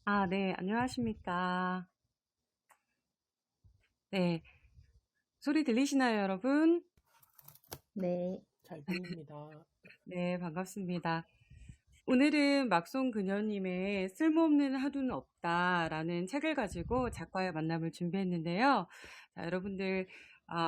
네, 안녕하십니까. 네, 소리 들리시나요, 여러분? 네, 잘 들립니다. 네, 반갑습니다. 오늘은 막송 그녀님의 쓸모없는 하루는 없다라는 책을 가지고 작가의 만남을 준비했는데요. 자, 여러분들,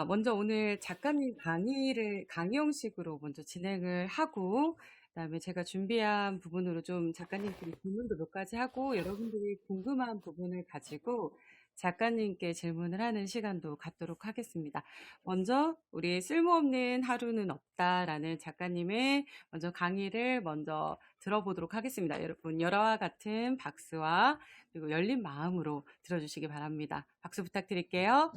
먼저 오늘 작가님 강의 형식으로 먼저 진행을 하고, 그다음에 제가 준비한 부분으로 좀 작가님께 질문도 몇 가지 하고, 여러분들이 궁금한 부분을 가지고 작가님께 질문을 하는 시간도 갖도록 하겠습니다. 먼저, 우리 쓸모없는 하루는 없다라는 작가님의 먼저 강의를 먼저 들어보도록 하겠습니다. 여러분, 열화와 같은 박수와 그리고 열린 마음으로 들어주시기 바랍니다. 박수 부탁드릴게요.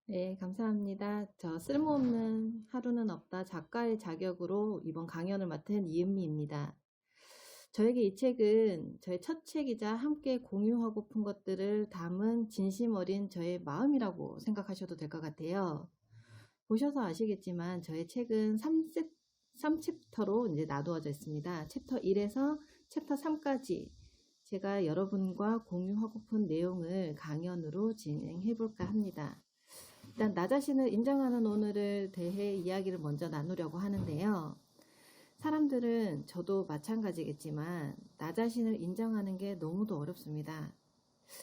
네, 감사합니다. 저 쓸모없는 하루는 없다 작가의 자격으로 이번 강연을 맡은 이은미입니다. 저에게 이 책은 저의 첫 책이자 함께 공유하고픈 것들을 담은 진심 어린 저의 마음이라고 생각하셔도 될 것 같아요. 보셔서 아시겠지만 저의 책은 3챕터로 이제 나누어져 있습니다. 챕터 1에서 챕터 3까지 제가 여러분과 공유하고픈 내용을 강연으로 진행해 볼까 합니다. 일단 나 자신을 인정하는 오늘을 대해 이야기를 먼저 나누려고 하는데요. 사람들은 저도 마찬가지겠지만 나 자신을 인정하는 게 너무도 어렵습니다.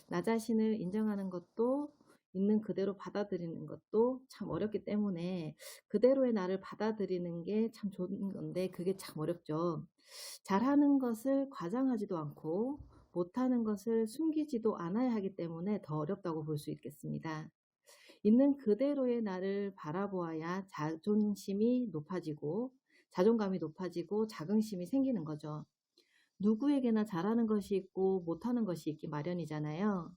나 자신을 인정하는 것도 있는 그대로 받아들이는 것도 참 어렵기 때문에 그대로의 나를 받아들이는 게 참 좋은 건데 그게 참 어렵죠. 잘하는 것을 과장하지도 않고 못하는 것을 숨기지도 않아야 하기 때문에 더 어렵다고 볼 수 있겠습니다. 있는 그대로의 나를 바라보아야 자존심이 높아지고 자존감이 높아지고 자긍심이 생기는 거죠. 누구에게나 잘하는 것이 있고 못하는 것이 있기 마련이잖아요.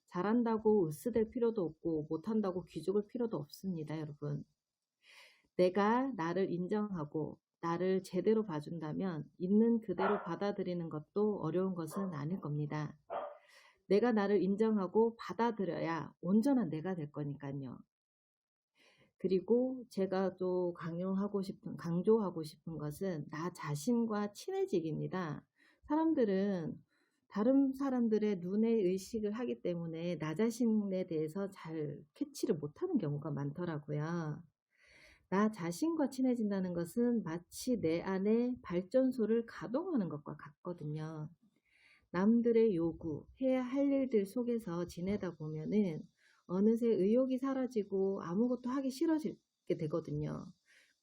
잘한다고 으스댈 필요도 없고 못한다고 기죽을 필요도 없습니다, 여러분. 내가 나를 인정하고 나를 제대로 봐준다면 있는 그대로 받아들이는 것도 어려운 것은 아닐 겁니다. 내가 나를 인정하고 받아들여야 온전한 내가 될 거니까요. 그리고 제가 또 강조하고 싶은 것은 나 자신과 친해지기입니다. 사람들은 다른 사람들의 눈에 의식을 하기 때문에 나 자신에 대해서 잘 캐치를 못하는 경우가 많더라고요. 나 자신과 친해진다는 것은 마치 내 안에 발전소를 가동하는 것과 같거든요. 남들의 요구, 해야 할 일들 속에서 지내다 보면은 어느새 의욕이 사라지고 아무것도 하기 싫어지게 되거든요.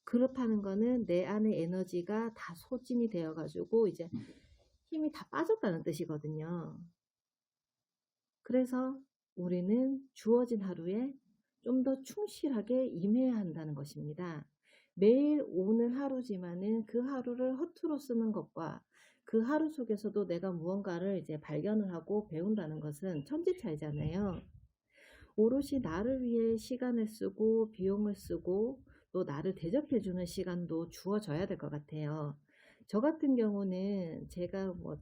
그렇다는 거는 내 안의 에너지가 다 소진이 되어가지고 이제 힘이 다 빠졌다는 뜻이거든요. 그래서 우리는 주어진 하루에 좀 더 충실하게 임해야 한다는 것입니다. 매일 오늘 하루지만은 그 하루를 허투루 쓰는 것과 그 하루 속에서도 내가 무언가를 이제 발견을 하고 배운다는 것은 천지 차이잖아요. 오롯이 나를 위해 시간을 쓰고 비용을 쓰고 또 나를 대접해주는 시간도 주어져야 될 것 같아요. 저 같은 경우는 제가 뭐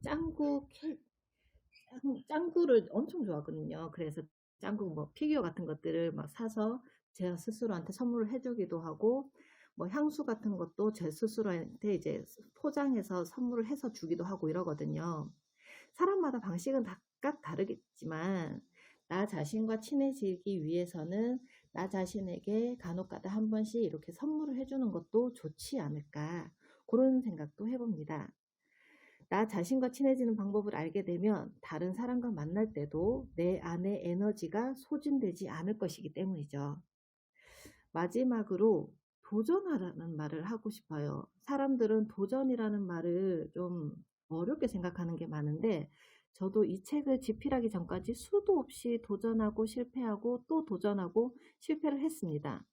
짱구를 엄청 좋아하거든요. 그래서 짱구 뭐 피규어 같은 것들을 막 사서 제가 스스로한테 선물을 해주기도 하고, 뭐 향수 같은 것도 제 스스로한테 이제 포장해서 선물을 해서 주기도 하고 이러거든요. 사람마다 방식은 각각 다르겠지만, 나 자신과 친해지기 위해서는 나 자신에게 간혹가다 한 번씩 이렇게 선물을 해주는 것도 좋지 않을까. 그런 생각도 해봅니다. 나 자신과 친해지는 방법을 알게 되면 다른 사람과 만날 때도 내 안의 에너지가 소진되지 않을 것이기 때문이죠. 마지막으로 도전하라는 말을 하고 싶어요. 사람들은 도전이라는 말을 좀 어렵게 생각하는 게 많은데 저도 이 책을 집필하기 전까지 수도 없이 도전하고 실패하고 또 도전하고 실패를 했습니다.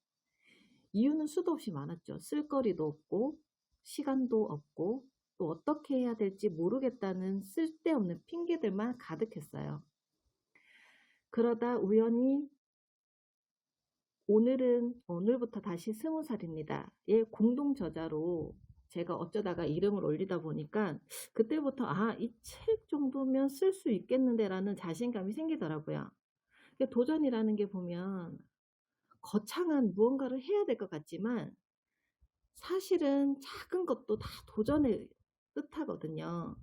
이유는 수도 없이 많았죠. 쓸거리도 없고 시간도 없고 또 어떻게 해야 될지 모르겠다는 쓸데없는 핑계들만 가득했어요. 그러다 우연히 오늘부터 다시 20살입니다. 의 공동 저자로 제가 어쩌다가 이름을 올리다 보니까 그때부터 이 책 정도면 쓸 수 있겠는데라는 자신감이 생기더라고요. 도전이라는 게 보면 거창한 무언가를 해야 될 것 같지만 사실은 작은 것도 다 도전을 뜻하거든요.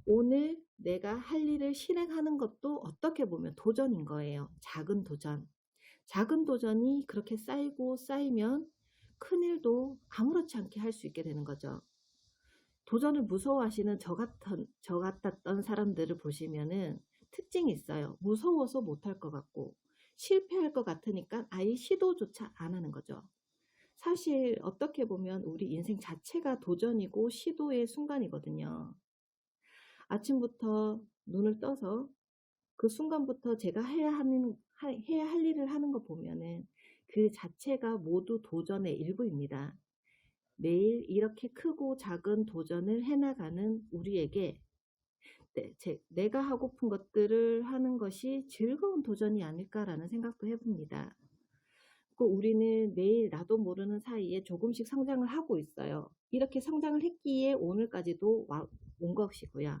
오늘 내가 할 일을 실행하는 것도 어떻게 보면 도전인 거예요. 작은 도전. 작은 도전이 그렇게 쌓이고 쌓이면 큰 일도 아무렇지 않게 할 수 있게 되는 거죠. 도전을 무서워하시는 저 같았던 사람들을 보시면은 특징이 있어요. 무서워서 못할 것 같고 실패할 것 같으니까 아예 시도조차 안 하는 거죠. 사실 어떻게 보면 우리 인생 자체가 도전이고 시도의 순간이거든요. 아침부터 눈을 떠서 그 순간부터 제가 해야 할 일을 하는 거 보면은 그 자체가 모두 도전의 일부입니다. 매일 이렇게 크고 작은 도전을 해나가는 우리에게 내가 하고픈 것들을 하는 것이 즐거운 도전이 아닐까라는 생각도 해봅니다. 그 우리는 매일 나도 모르는 사이에 조금씩 성장을 하고 있어요. 이렇게 성장을 했기에 오늘까지도 온 것이고요.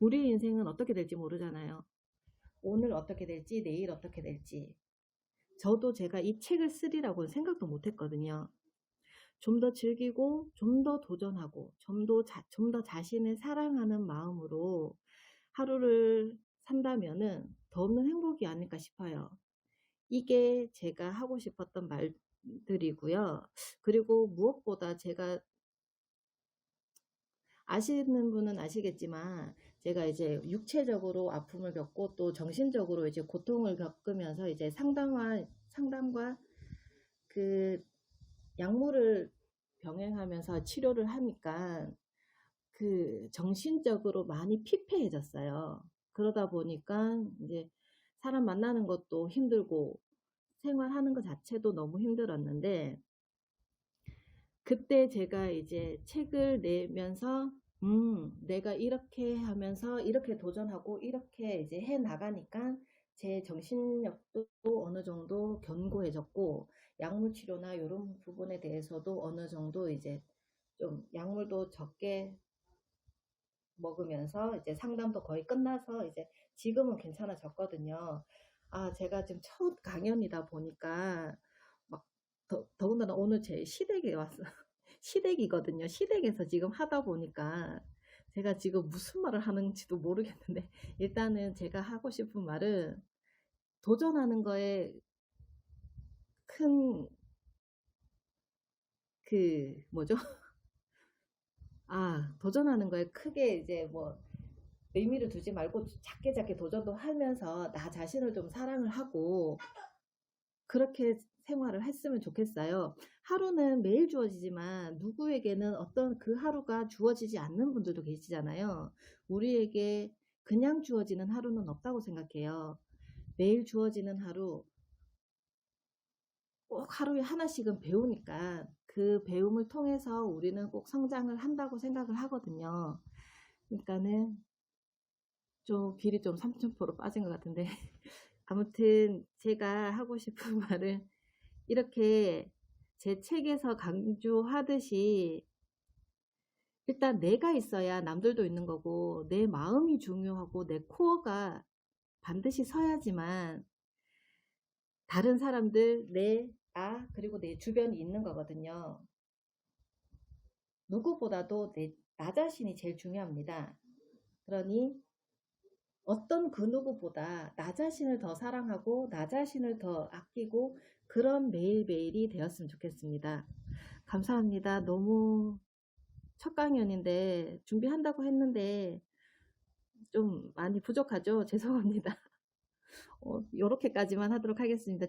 우리 인생은 어떻게 될지 모르잖아요. 오늘 어떻게 될지, 내일 어떻게 될지. 저도 제가 이 책을 쓰리라고는 생각도 못 했거든요. 좀 더 즐기고, 좀 더 도전하고, 좀 더 자신을 사랑하는 마음으로 하루를 산다면은 더 없는 행복이 아닐까 싶어요. 이게 제가 하고 싶었던 말들이고요. 그리고 무엇보다 제가 아시는 분은 아시겠지만 제가 이제 육체적으로 아픔을 겪고 또 정신적으로 이제 고통을 겪으면서 이제 상담과 그 약물을 병행하면서 치료를 하니까 그 정신적으로 많이 피폐해졌어요. 그러다 보니까 이제 사람 만나는 것도 힘들고 생활하는 것 자체도 너무 힘들었는데 그때 제가 이제 책을 내면서 내가 이렇게 하면서 이렇게 도전하고 이렇게 이제 해 나가니까 제 정신력도 어느 정도 견고해졌고 약물 치료나 이런 부분에 대해서도 어느 정도 이제 좀 약물도 적게 먹으면서 이제 상담도 거의 끝나서 이제 지금은 괜찮아졌거든요. 아, 제가 지금 첫 강연이다 보니까 막 더군다나 오늘 제 시댁에 왔어요. 시댁이거든요. 시댁에서 지금 하다 보니까 제가 지금 무슨 말을 하는지도 모르겠는데 일단은 제가 하고 싶은 말은 도전하는 거에 큰 뭐죠? 도전하는 거에 크게 이제 뭐 의미를 두지 말고 작게 작게 도전도 하면서 나 자신을 좀 사랑을 하고 그렇게 생활을 했으면 좋겠어요. 하루는 매일 주어지지만 누구에게는 어떤 그 하루가 주어지지 않는 분들도 계시잖아요. 우리에게 그냥 주어지는 하루는 없다고 생각해요. 매일 주어지는 하루, 꼭 하루에 하나씩은 배우니까 그 배움을 통해서 우리는 꼭 성장을 한다고 생각을 하거든요. 그러니까는 좀 길이 좀 3000% 빠진 것 같은데 아무튼 제가 하고 싶은 말은 이렇게 제 책에서 강조하듯이 일단 내가 있어야 남들도 있는 거고 내 마음이 중요하고 내 코어가 반드시 서야지만 다른 사람들, 그리고 내 주변이 있는 거거든요. 누구보다도 나 자신이 제일 중요합니다. 그러니 어떤 그 누구보다 나 자신을 더 사랑하고 나 자신을 더 아끼고 그런 매일매일이 되었으면 좋겠습니다. 감사합니다. 너무 첫 강연인데 준비한다고 했는데 좀 많이 부족하죠? 죄송합니다. 요렇게까지만 하도록 하겠습니다.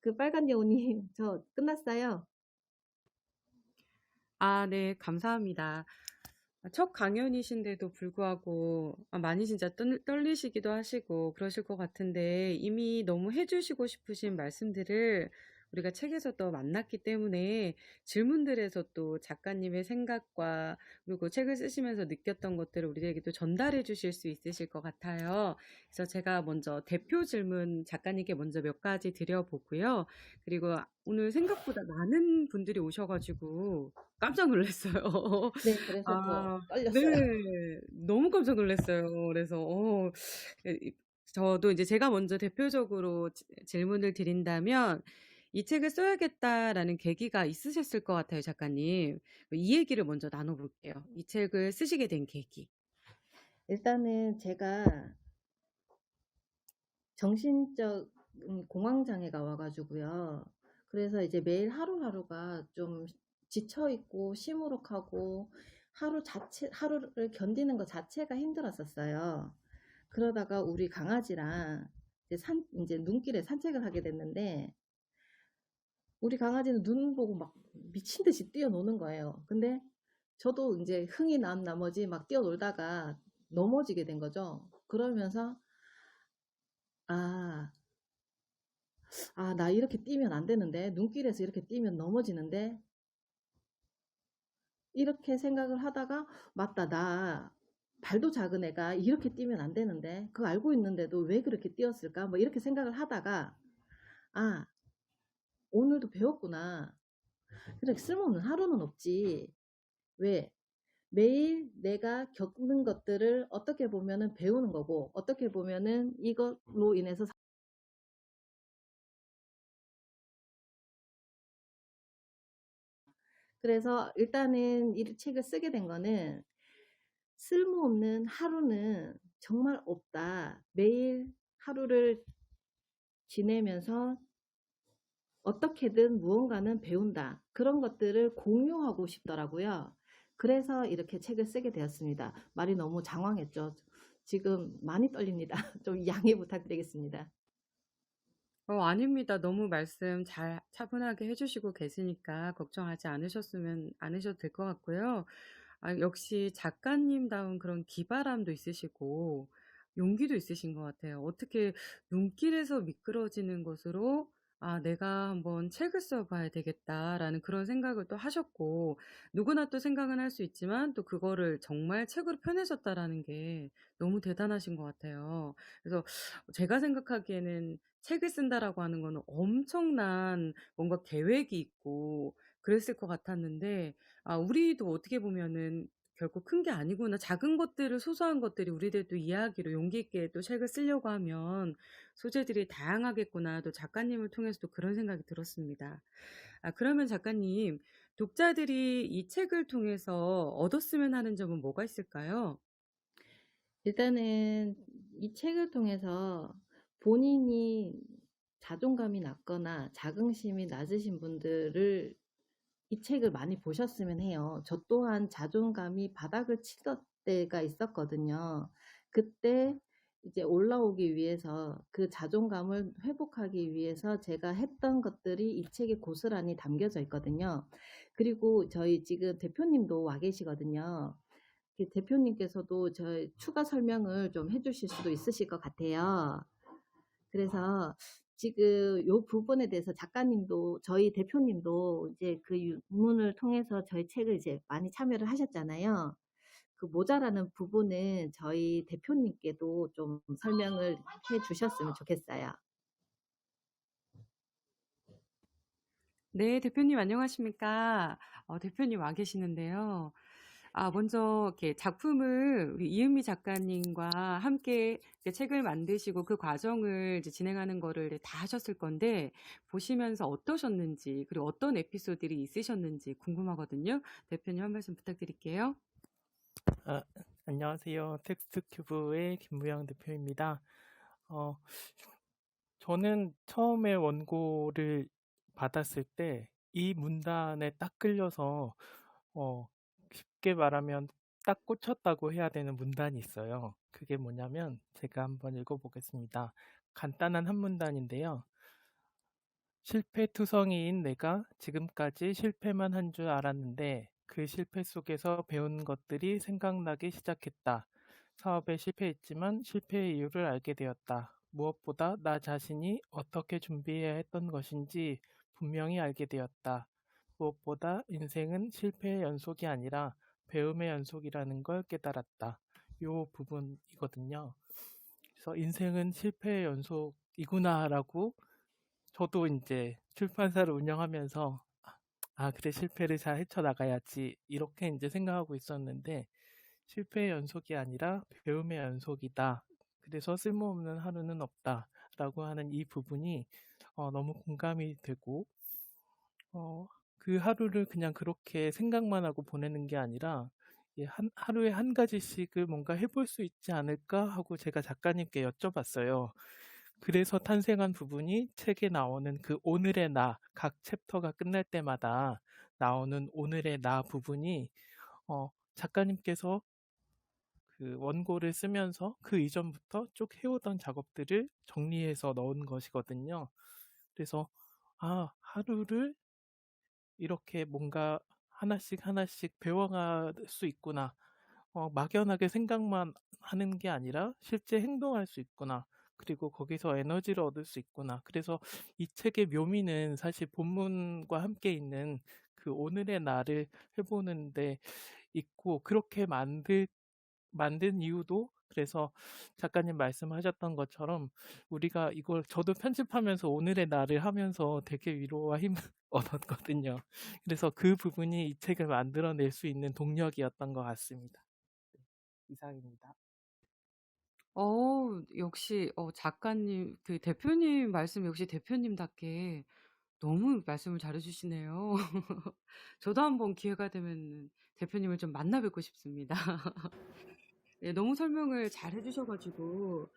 그 빨간 여우님, 저 끝났어요. 아, 네, 감사합니다. 첫 강연이신데도 불구하고 많이 진짜 떨리시기도 하시고 그러실 것 같은데 이미 너무 해주시고 싶으신 말씀들을 우리가 책에서 또 만났기 때문에 질문들에서 또 작가님의 생각과 그리고 책을 쓰시면서 느꼈던 것들을 우리에게 또 전달해 주실 수 있으실 것 같아요. 그래서 제가 먼저 대표 질문 작가님께 먼저 몇 가지 드려보고요. 그리고 오늘 생각보다 많은 분들이 오셔가지고 깜짝 놀랐어요. 네, 그래서 더 아, 네. 떨렸어요. 너무 깜짝 놀랐어요. 그래서, 저도 이제 제가 먼저 대표적으로 질문을 드린다면, 이 책을 써야겠다라는 계기가 있으셨을 것 같아요, 작가님. 이 얘기를 먼저 나눠볼게요. 이 책을 쓰시게 된 계기. 일단은 제가 정신적 공황장애가 와가지고요. 그래서 이제 매일 하루하루가 좀 지쳐있고 시무룩하고 하루를 견디는 것 자체가 힘들었었어요. 그러다가 우리 강아지랑 이제 눈길에 산책을 하게 됐는데, 우리 강아지는 눈 보고 막 미친 듯이 뛰어노는 거예요. 근데 저도 이제 흥이 난 나머지 막 뛰어놀다가 넘어지게 된 거죠. 그러면서, 아, 나 이렇게 뛰면 안 되는데, 눈길에서 이렇게 뛰면 넘어지는데, 이렇게 생각을 하다가, 맞다, 나 발도 작은 애가 이렇게 뛰면 안 되는데, 그거 알고 있는데도 왜 그렇게 뛰었을까? 뭐 이렇게 생각을 하다가, 아, 오늘도 배웠구나. 그래, 쓸모없는 하루는 없지. 왜? 매일 내가 겪는 것들을 어떻게 보면은 배우는 거고, 어떻게 보면은 이것로 인해서 그래서 일단은 이 책을 쓰게 된 거는, 쓸모없는 하루는 정말 없다. 매일 하루를 지내면서 어떻게든 무언가는 배운다. 그런 것들을 공유하고 싶더라고요. 그래서 이렇게 책을 쓰게 되었습니다. 말이 너무 장황했죠. 지금 많이 떨립니다. 좀 양해 부탁드리겠습니다. 아닙니다. 너무 말씀 잘 차분하게 해주시고 계시니까 걱정하지 않으셔도 될 것 같고요. 역시 작가님다운 그런 기발함도 있으시고 용기도 있으신 것 같아요. 어떻게 눈길에서 미끄러지는 것으로 내가 한번 책을 써봐야 되겠다라는 그런 생각을 또 하셨고, 누구나 또 생각은 할 수 있지만 또 그거를 정말 책으로 펴내셨다라는 게 너무 대단하신 것 같아요. 그래서 제가 생각하기에는 책을 쓴다라고 하는 거는 엄청난 뭔가 계획이 있고 그랬을 것 같았는데, 우리도 어떻게 보면은 결코 큰 게 아니구나. 작은 것들을, 소소한 것들이 우리들도 이야기로 용기 있게 또 책을 쓰려고 하면 소재들이 다양하겠구나. 또 작가님을 통해서도 그런 생각이 들었습니다. 그러면 작가님, 독자들이 이 책을 통해서 얻었으면 하는 점은 뭐가 있을까요? 일단은 이 책을 통해서 본인이 자존감이 낮거나 자긍심이 낮으신 분들을 이 책을 많이 보셨으면 해요. 저 또한 자존감이 바닥을 치던 때가 있었거든요. 그때 이제 올라오기 위해서, 그 자존감을 회복하기 위해서 제가 했던 것들이 이 책에 고스란히 담겨져 있거든요. 그리고 저희 지금 대표님도 와 계시거든요. 대표님께서도 저 추가 설명을 좀 해주실 수도 있으실 것 같아요. 그래서 지금 요 부분에 대해서 작가님도, 저희 대표님도 이제 그 유문을 통해서 저희 책을 이제 많이 참여를 하셨잖아요. 그 모자라는 부분은 저희 대표님께도 좀 설명을 해 주셨으면 좋겠어요. 네, 대표님 안녕하십니까? 대표님 와 계시는데요. 먼저 이렇게 작품을 우리 이은미 작가님과 함께 이렇게 책을 만드시고 그 과정을 이제 진행하는 거를 다 하셨을 건데, 보시면서 어떠셨는지, 그리고 어떤 에피소드들이 있으셨는지 궁금하거든요. 대표님 한 말씀 부탁드릴게요. 아, 안녕하세요. 텍스트큐브의 김무영 대표입니다. 어, 저는 처음에 원고를 받았을 때 이 문단에 딱 끌려서 쉽게 말하면 딱 꽂혔다고 해야 되는 문단이 있어요. 그게 뭐냐면 제가 한번 읽어보겠습니다. 간단한 한 문단인데요. 실패투성이인 내가 지금까지 실패만 한 줄 알았는데 그 실패 속에서 배운 것들이 생각나기 시작했다. 사업에 실패했지만 실패의 이유를 알게 되었다. 무엇보다 나 자신이 어떻게 준비해야 했던 것인지 분명히 알게 되었다. 무엇보다 인생은 실패의 연속이 아니라 배움의 연속이라는 걸 깨달았다. 요 부분이거든요. 그래서 인생은 실패의 연속이구나라고 저도 이제 출판사를 운영하면서 그래, 실패를 잘 헤쳐나가야지 이렇게 이제 생각하고 있었는데 실패의 연속이 아니라 배움의 연속이다. 그래서 쓸모없는 하루는 없다. 라고 하는 이 부분이 너무 공감이 되고 그 하루를 그냥 그렇게 생각만 하고 보내는 게 아니라 하루에 한 가지씩을 뭔가 해볼 수 있지 않을까 하고 제가 작가님께 여쭤봤어요. 그래서 탄생한 부분이 책에 나오는 그 오늘의 나, 각 챕터가 끝날 때마다 나오는 오늘의 나 부분이 작가님께서 그 원고를 쓰면서 그 이전부터 쭉 해오던 작업들을 정리해서 넣은 것이거든요. 그래서 하루를 이렇게 뭔가 하나씩 하나씩 배워갈 수 있구나. 막연하게 생각만 하는 게 아니라 실제 행동할 수 있구나. 그리고 거기서 에너지를 얻을 수 있구나. 그래서 이 책의 묘미는 사실 본문과 함께 있는 그 오늘의 나를 해보는데 있고, 그렇게 만든 이유도 그래서 작가님 말씀하셨던 것처럼 우리가 이걸 저도 편집하면서 오늘의 나를 하면서 되게 위로와 힘을 얻었거든요. 그래서 그 부분이 이 책을 만들어낼 수 있는 동력이었던 것 같습니다. 네, 이상입니다. 역시 작가님 그 대표님 말씀 역시 대표님답게 너무 말씀을 잘해주시네요. 저도 한번 기회가 되면 대표님을 좀 만나 뵙고 싶습니다. 네, 너무 설명을 잘 해주셔가지고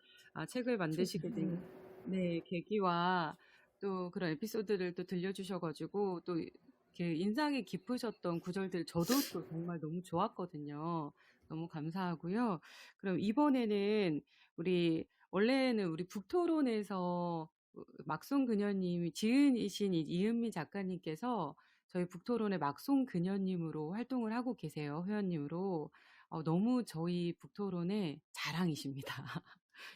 책을 만드시게 된 네, 계기와 또 그런 에피소드를 또 들려주셔가지고 또 이렇게 인상이 깊으셨던 구절들 저도 또 정말 너무 좋았거든요. 너무 감사하고요. 그럼 이번에는 원래는 우리 북토론에서 막송 그녀님이 지은이신 이은미 작가님께서 저희 북토론의 막송 그녀님으로 활동을 하고 계세요. 회원님으로. 너무 저희 북토론의 자랑이십니다.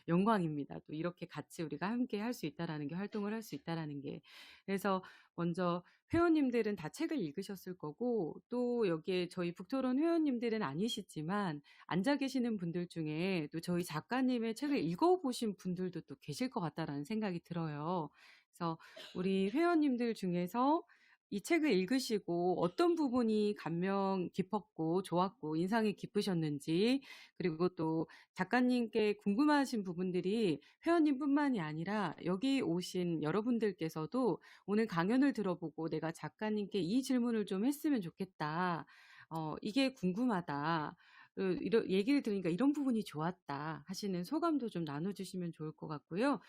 영광입니다. 또 이렇게 같이 우리가 함께 할 수 있다라는 게, 활동을 할 수 있다라는 게. 그래서 먼저 회원님들은 다 책을 읽으셨을 거고, 또 여기에 저희 북토론 회원님들은 아니시지만 앉아 계시는 분들 중에 또 저희 작가님의 책을 읽어보신 분들도 또 계실 것 같다라는 생각이 들어요. 그래서 우리 회원님들 중에서 이 책을 읽으시고 어떤 부분이 감명 깊었고 좋았고 인상이 깊으셨는지, 그리고 또 작가님께 궁금하신 부분들이 회원님뿐만이 아니라 여기 오신 여러분들께서도 오늘 강연을 들어보고 내가 작가님께 이 질문을 좀 했으면 좋겠다. 이게 궁금하다. 이런 얘기를 들으니까 이런 부분이 좋았다 하시는 소감도 좀 나눠주시면 좋을 것 같고요.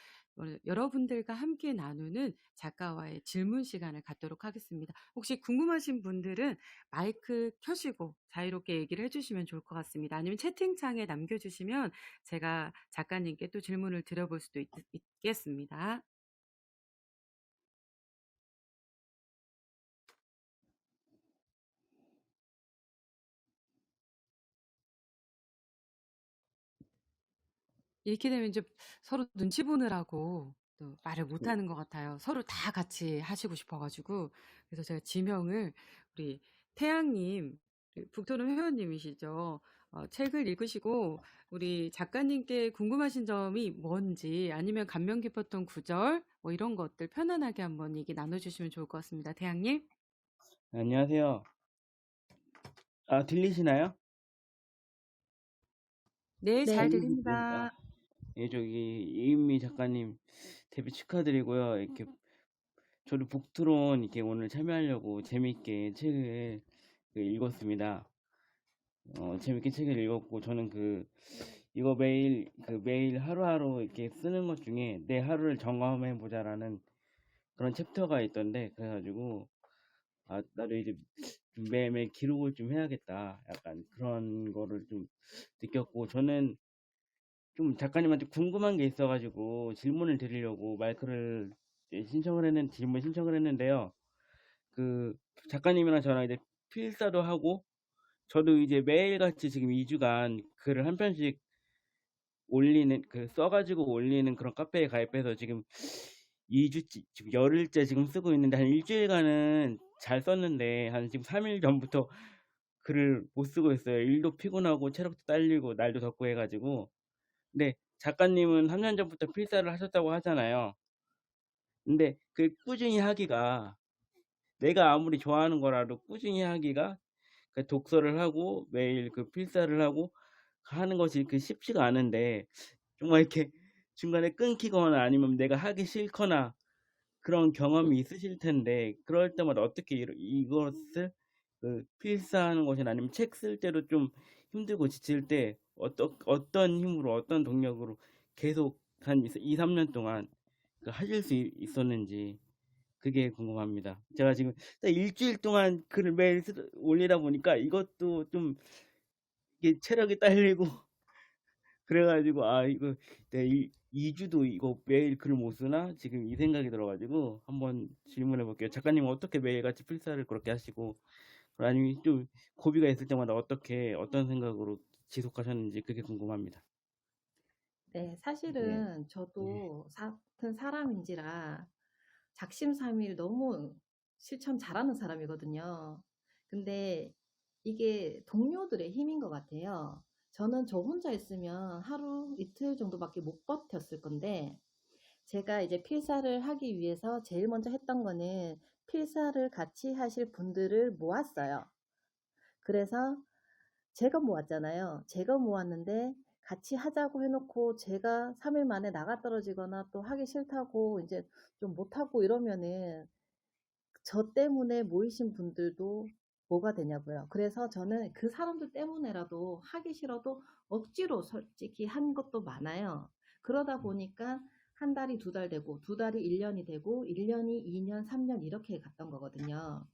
여러분들과 함께 나누는 작가와의 질문 시간을 갖도록 하겠습니다. 혹시 궁금하신 분들은 마이크 켜시고 자유롭게 얘기를 해주시면 좋을 것 같습니다. 아니면 채팅창에 남겨주시면 제가 작가님께 또 질문을 드려볼 수도 있겠습니다. 이렇게 되면 이제 서로 눈치 보느라고 또 말을 못하는 것 같아요. 서로 다 같이 하시고 싶어가지고. 그래서 제가 지명을 우리 태양님, 북토론 회원님이시죠. 책을 읽으시고 우리 작가님께 궁금하신 점이 뭔지, 아니면 감명 깊었던 구절, 뭐 이런 것들 편안하게 한번 얘기 나눠주시면 좋을 것 같습니다. 태양님. 안녕하세요. 들리시나요? 네, 잘 네. 들립니다. 저기 이은미 작가님 데뷔 축하드리고요. 이렇게 저도 북토론 이렇게 오늘 참여하려고 재밌게 책을 읽었습니다. 재밌게 책을 읽었고, 저는 이거 매일 하루하루 이렇게 쓰는 것 중에 내 하루를 점검해 보자라는 그런 챕터가 있던데, 그래가지고 나도 이제 좀 매일매일 기록을 좀 해야겠다, 약간 그런 거를 좀 느꼈고, 저는 좀 작가님한테 궁금한 게 있어가지고 질문을 드리려고 마이크를 질문 신청을 했는데요. 작가님이랑 저랑 이제 필사도 하고, 저도 이제 매일같이 지금 2주간 글을 한 편씩 써가지고 올리는 그런 카페에 가입해서 지금 2주째, 지금 열흘째 지금 쓰고 있는데, 한 일주일간은 잘 썼는데, 한 지금 3일 전부터 글을 못 쓰고 있어요. 일도 피곤하고 체력도 딸리고 날도 덥고 해가지고. 근데 작가님은 3년 전부터 필사를 하셨다고 하잖아요. 근데 꾸준히 하기가, 내가 아무리 좋아하는 거라도 꾸준히 하기가, 독서를 하고 매일 필사를 하고 하는 것이 쉽지가 않은데, 정말 이렇게 중간에 끊기거나 아니면 내가 하기 싫거나 그런 경험이 있으실 텐데 그럴 때마다 어떻게 이것을 필사하는 것이나 아니면 책 쓸 때도 좀 힘들고 지칠 때 어떤 힘으로 어떤 동력으로 계속 한 2-3년 동안 하실 수 있었는지 그게 궁금합니다. 제가 지금 딱 일주일 동안 글을 매일 올리다 보니까 이것도 좀 이게 체력이 딸리고 그래 가지고 '아 이거 내가 2주도 이거 매일 글을 못 쓰나?' 지금 이 생각이 들어 가지고 한번 질문해 볼게요. 작가님은 어떻게 매일같이 필사를 그렇게 하시고 아니면 좀 고비가 있을 때마다 어떤 생각으로 지속하셨는지 그게 궁금합니다. 네, 네. 사실은 네. 저도 같은 사람인지라 작심삼일 너무 실천 잘하는 사람이거든요. 근데 이게 동료들의 힘인 것 같아요. 저는 저 혼자 있으면 하루 이틀 정도밖에 못 버텼을 건데, 제가 이제 필사를 하기 위해서 제일 먼저 했던 거는 필사를 같이 하실 분들을 모았어요. 그래서 제가 모았잖아요. 제가 모았는데 같이 하자고 해놓고 제가 3일 만에 나가 떨어지거나 또 하기 싫다고 이제 좀 못하고 이러면은 저 때문에 모이신 분들도 뭐가 되냐고요. 그래서 저는 그 사람들 때문에라도 하기 싫어도 억지로 솔직히 한 것도 많아요. 그러다 보니까 한 달이 2달 되고, 2달이 1년이 되고, 1년이 2년, 3년 이렇게 갔던 거거든요.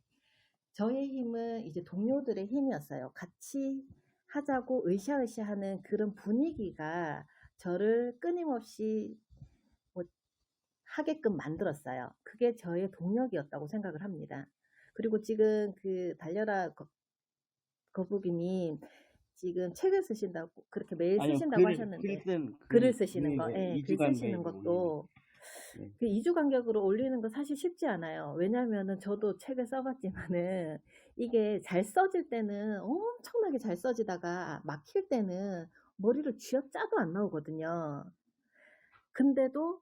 저의 힘은 이제 동료들의 힘이었어요. 같이 하자고 으쌰으쌰 하는 그런 분위기가 저를 끊임없이 뭐 하게끔 만들었어요. 그게 저의 동력이었다고 생각을 합니다. 그리고 지금 그 달려라 거북이님 지금 책을 쓰신다고, 그렇게 매일 아니요. 쓰신다고 하셨는데, 글을 쓰시는 거, 예, 2주 글 쓰시는 간격으로 올리는 것도 네. 그 2주 간격으로 올리는 거 사실 쉽지 않아요. 왜냐면은 저도 책을 써봤지만은 이게 잘 써질 때는 엄청나게 잘 써지다가 막힐 때는 머리를 쥐어짜도 안 나오거든요. 근데도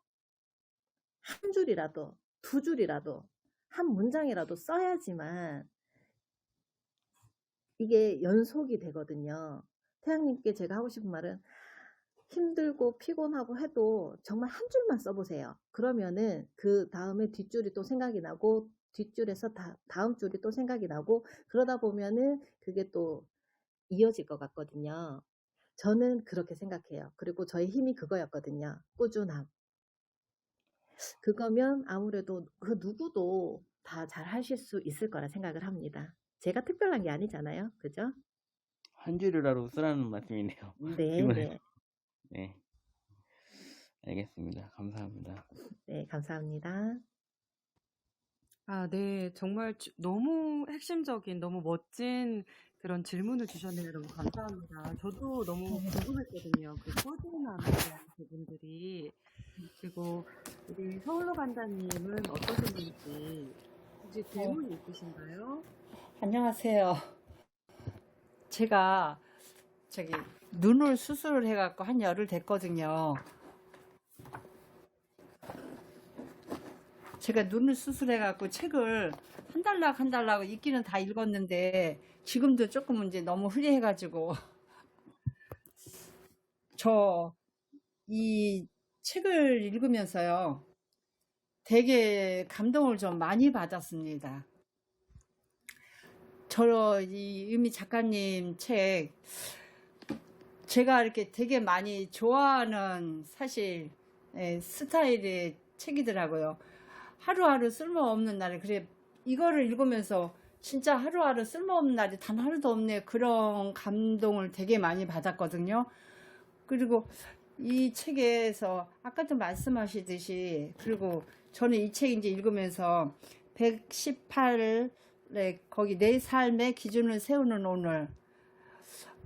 한 줄이라도, 2줄이라도, 한 문장이라도 써야지만 이게 연속이 되거든요. 태양님께 제가 하고 싶은 말은, 힘들고 피곤하고 해도 정말 한 줄만 써보세요. 그러면은 그 다음에 뒷줄이 또 생각이 나고, 뒷줄에서 다음 줄이 또 생각이 나고, 그러다 보면은 그게 또 이어질 것 같거든요. 저는 그렇게 생각해요. 그리고 저의 힘이 그거였거든요. 꾸준함. 그거면 아무래도 그 누구도 다 잘 하실 수 있을 거라 생각을 합니다. 제가 특별한 게 아니잖아요. 그죠? 한 줄이라도 쓰라는 말씀이네요. 네, 이번에 네. 네. 알겠습니다. 감사합니다. 네, 감사합니다. 아, 네. 정말 너무 핵심적인, 너무 멋진 그런 질문을 주셨네요. 너무 감사합니다. 저도 너무 궁금했거든요. 그 꾸준함에 대한 부분들이. 그리고 우리 서울로 간다님은 어떠셨는지 혹시 질문이 있으신가요? 안녕하세요. 제가 눈을 수술을 해갖고 한 열흘 됐거든요. 제가 눈을 수술해갖고 책을 한 달락 읽기는 다 읽었는데 지금도 조금 이제 너무 흐려해가지고 저 이 책을 읽으면서요 되게 감동을 좀 많이 받았습니다. 이 유미 작가님 책 제가 이렇게 되게 많이 좋아하는 사실 스타일의 책이더라고요. 하루하루 쓸모없는 날에 그래 이거를 읽으면서 진짜 하루하루 쓸모없는 날이 단 하루도 없네 그런 감동을 되게 많이 받았거든요. 그리고 이 책에서 아까도 말씀하시듯이 그리고 저는 이 책 이제 읽으면서 118에 거기 내 삶의 기준을 세우는 오늘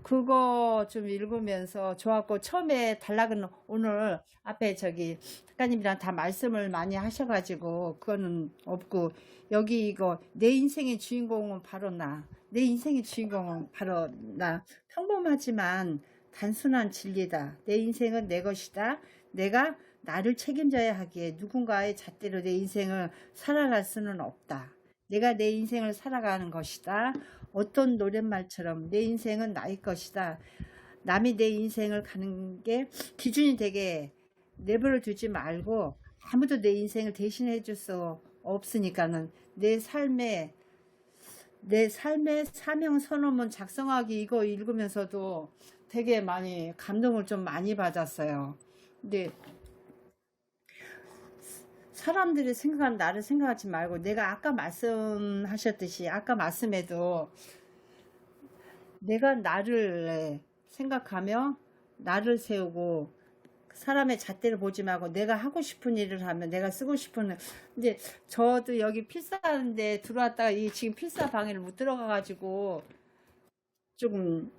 그거 좀 읽으면서 좋았고 처음에 단락은 오늘 앞에 작가님이랑 다 말씀을 많이 하셔가지고 그거는 없고 여기 이거 내 인생의 주인공은 바로 나. 내 인생의 주인공은 바로 나. 평범하지만 단순한 진리다. 내 인생은 내 것이다. 내가 나를 책임져야 하기에 누군가의 잣대로 내 인생을 살아갈 수는 없다. 내가 내 인생을 살아가는 것이다. 어떤 노랫말처럼 내 인생은 나의 것이다. 남이 내 인생을 가는 게 기준이 되게 내버려 두지 말고 아무도 내 인생을 대신해 줄 수 없으니까는 내 삶의 사명 선언문 작성하기 이거 읽으면서도 되게 많이 감동을 좀 많이 받았어요. 근데 사람들이 생각한 나를 생각하지 말고 내가 아까 말씀하셨듯이 아까 말씀에도 내가 나를 생각하며 나를 세우고 사람의 잣대를 보지 말고 내가 하고 싶은 일을 하면 내가 쓰고 싶은 이제 저도 여기 필사하는데 들어왔다가 이 지금 필사 방에를 못 들어가가지고 조금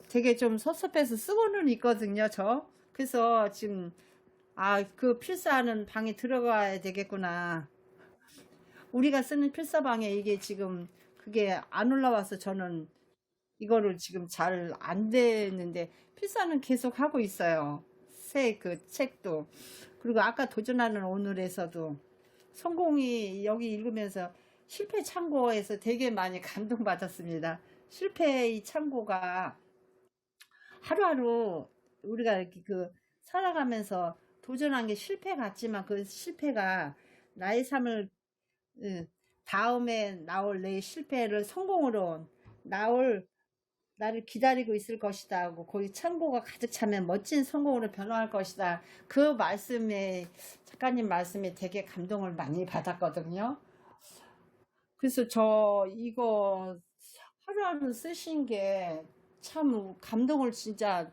되게 좀 섭섭해서 쓰고는 있거든요, 저. 그래서 지금 그 필사하는 방에 들어가야 되겠구나. 우리가 쓰는 필사방에 이게 지금 그게 안 올라와서 저는 이거를 지금 잘 안 되는데 필사는 계속 하고 있어요. 새 그 책도. 그리고 아까 도전하는 오늘에서도 성공이 여기 읽으면서 실패 창고에서 되게 많이 감동받았습니다. 실패의 창고가 하루하루 우리가 이렇게 살아가면서 도전한 게 실패 같지만 그 실패가 나의 삶을 다음에 나올 내 실패를 성공으로 나를 기다리고 있을 것이다 하고 거기 창고가 가득 차면 멋진 성공으로 변화할 것이다. 그 말씀에 작가님 말씀에 되게 감동을 많이 받았거든요. 그래서 저 이거 하루하루 쓰신 게 참 감동을 진짜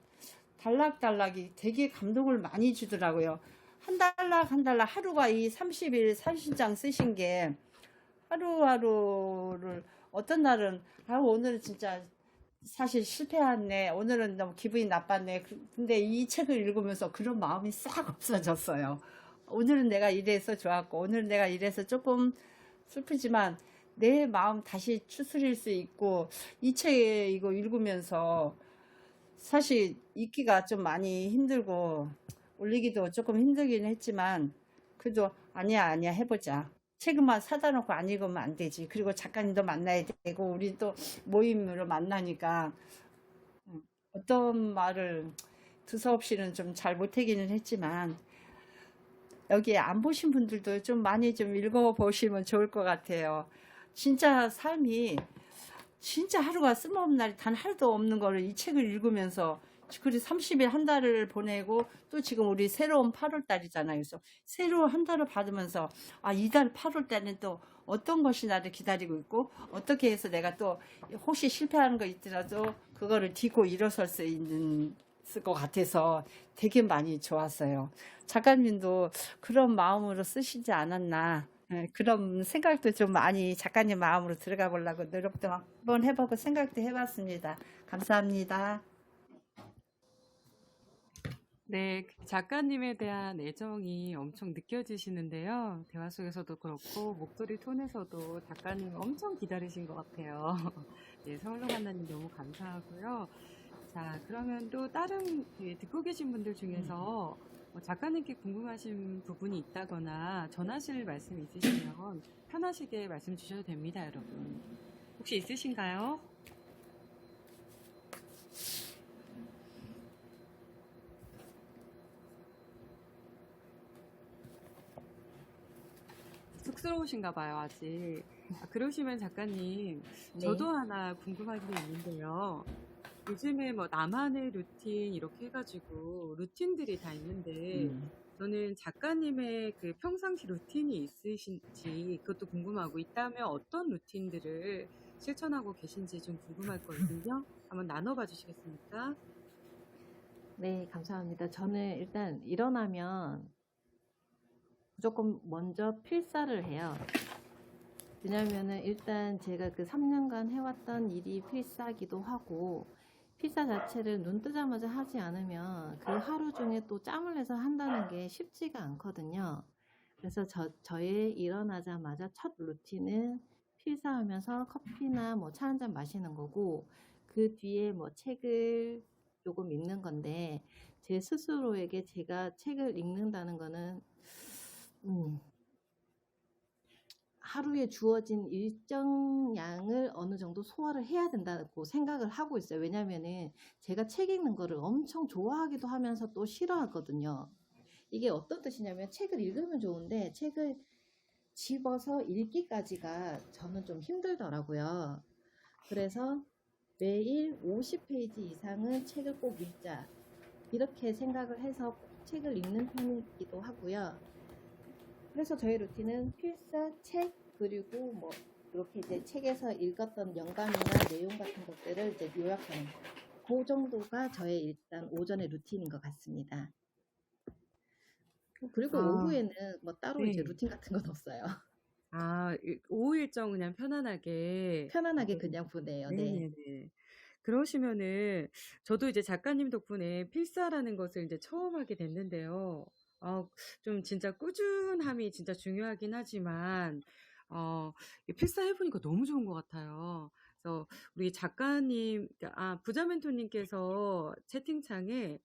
단락단락이 되게 감동을 많이 주더라고요. 한 달락 한 달락 하루가 이 30일 30장 쓰신 게 하루하루를 어떤 날은 오늘은 진짜 사실 실패했네. 오늘은 너무 기분이 나빴네. 근데 이 책을 읽으면서 그런 마음이 싹 없어졌어요. 오늘은 내가 이래서 좋았고 오늘은 내가 이래서 조금 슬프지만 내 마음 다시 추스릴 수 있고 이 책 이거 읽으면서 사실 읽기가 좀 많이 힘들고 올리기도 조금 힘들긴 했지만 그래도 아니야 해보자. 책만 사다 놓고 안 읽으면 안 되지. 그리고 작가님도 만나야 되고 우리 또 모임으로 만나니까 어떤 말을 두서없이는 좀 잘 못하기는 했지만 여기에 안 보신 분들도 좀 많이 좀 읽어보시면 좋을 것 같아요. 진짜 삶이 진짜 하루가 쓸모없는 날이 단 하루도 없는 거를 이 책을 읽으면서 그리고 30일 한 달을 보내고 또 지금 우리 새로운 8월 달이잖아요. 그래서 새로운 한 달을 받으면서 이달 8월 달에는 또 어떤 것이 나를 기다리고 있고 어떻게 해서 내가 또 혹시 실패하는 거 있더라도 그거를 딛고 일어설 수 있는 것 같아서 되게 많이 좋았어요. 작가님도 그런 마음으로 쓰시지 않았나. 그런 생각도 좀 많이 작가님 마음으로 들어가 보려고 노력도 한번 해보고 생각도 해봤습니다. 감사합니다. 네, 작가님에 대한 애정이 엄청 느껴지시는데요. 대화 속에서도 그렇고 목소리 톤에서도 작가님 엄청 기다리신 것 같아요. 네, 서울로 만나님 너무 감사하고요. 자, 그러면 또 다른 듣고 계신 분들 중에서 작가님께 궁금하신 부분이 있다거나 전하실 말씀이 있으시면 편하시게 말씀 주셔도 됩니다, 여러분. 혹시 있으신가요? 쑥스러우신가 봐요, 아직. 그러시면 작가님, 저도 하나 궁금한 게 있는데요. 요즘에 뭐 나만의 루틴 이렇게 해가지고 루틴들이 다 있는데 저는 작가님의 그 평상시 루틴이 있으신지 그것도 궁금하고 있다면 어떤 루틴들을 실천하고 계신지 좀 궁금했거든요. 한번 나눠봐 주시겠습니까? 네, 감사합니다. 저는 일단 일어나면 무조건 먼저 필사를 해요. 왜냐면은 일단 제가 그 3년간 해왔던 일이 필사기도 하고 필사 자체를 눈 뜨자마자 하지 않으면 그 하루 중에 또 짬을 내서 한다는 게 쉽지가 않거든요. 그래서 저의 일어나자마자 첫 루틴은 필사하면서 커피나 뭐 차 한 잔 마시는 거고 그 뒤에 뭐 책을 조금 읽는 건데 제 스스로에게 제가 책을 읽는다는 거는 하루에 주어진 일정 양을 어느 정도 소화를 해야 된다고 생각을 하고 있어요. 왜냐면은 제가 책 읽는 거를 엄청 좋아하기도 하면서 또 싫어하거든요. 이게 어떤 뜻이냐면 책을 읽으면 좋은데 책을 집어서 읽기까지가 저는 좀 힘들더라고요. 그래서 매일 50페이지 이상은 책을 꼭 읽자. 이렇게 생각을 해서 책을 읽는 편이기도 하고요. 그래서 저의 루틴은 필사, 책, 그리고 뭐 이렇게 이제 책에서 읽었던 영감이나 내용 같은 것들을 이제 요약하는 거. 그 정도가 저의 일단 오전의 루틴인 것 같습니다. 그리고 아, 오후에는 뭐 따로 이제 네. 루틴 같은 건 없어요. 오후 일정 그냥 편안하게. 편안하게 그냥 보내요. 네. 네네네. 그러시면은 저도 이제 작가님 덕분에 필사라는 것을 이제 처음 하게 됐는데요. 좀 진짜 꾸준함이 진짜 중요하긴 하지만 이 필사 해보니까 너무 좋은 것 같아요. 그래서 우리 작가님, 부자 멘토님께서 채팅창에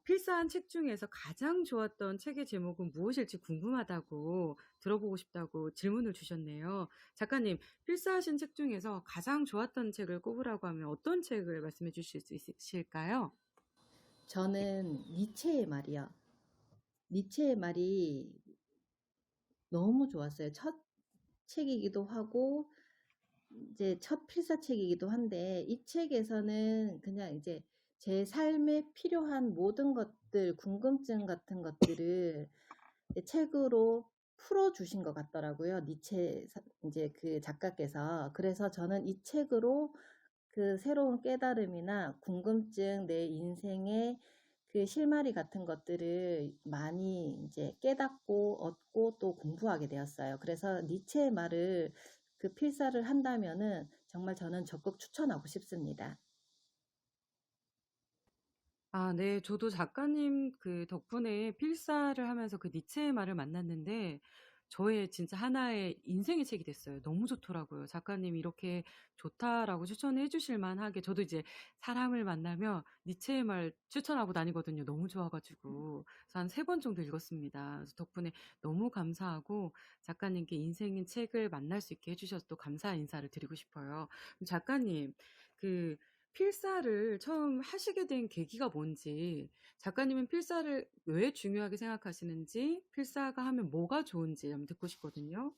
필사한 책 중에서 가장 좋았던 책의 제목은 무엇일지 궁금하다고 들어보고 싶다고 질문을 주셨네요. 작가님, 필사하신 책 중에서 가장 좋았던 책을 꼽으라고 하면 어떤 책을 말씀해 주실 수 있으실까요? 저는 니체의 말이요. 니체의 말이 너무 좋았어요. 첫 책이기도 하고 이제 첫 필사책이기도 한데 이 책에서는 그냥 이제 제 삶에 필요한 모든 것들, 궁금증 같은 것들을 책으로 풀어주신 것 같더라고요. 니체 이제 그 작가께서. 그래서 저는 이 책으로 그 새로운 깨달음이나 궁금증, 내 인생의 그 실마리 같은 것들을 많이 이제 깨닫고 얻고 또 공부하게 되었어요. 그래서 니체의 말을 그 필사를 한다면은 정말 저는 적극 추천하고 싶습니다. 네. 저도 작가님 그 덕분에 필사를 하면서 그 니체의 말을 만났는데 저의 진짜 하나의 인생의 책이 됐어요. 너무 좋더라고요. 작가님이 이렇게 좋다라고 추천해 주실 만하게 저도 이제 사람을 만나면 니체의 말 추천하고 다니거든요. 너무 좋아가지고. 그래서 한 3번 정도 읽었습니다. 그래서 덕분에 너무 감사하고 작가님께 인생의 책을 만날 수 있게 해주셔서 또 감사 인사를 드리고 싶어요. 그럼 작가님, 그 필사를 처음 하시게 된 계기가 뭔지, 작가님은 필사를 왜 중요하게 생각하시는지, 필사가 하면 뭐가 좋은지 한번 듣고 싶거든요.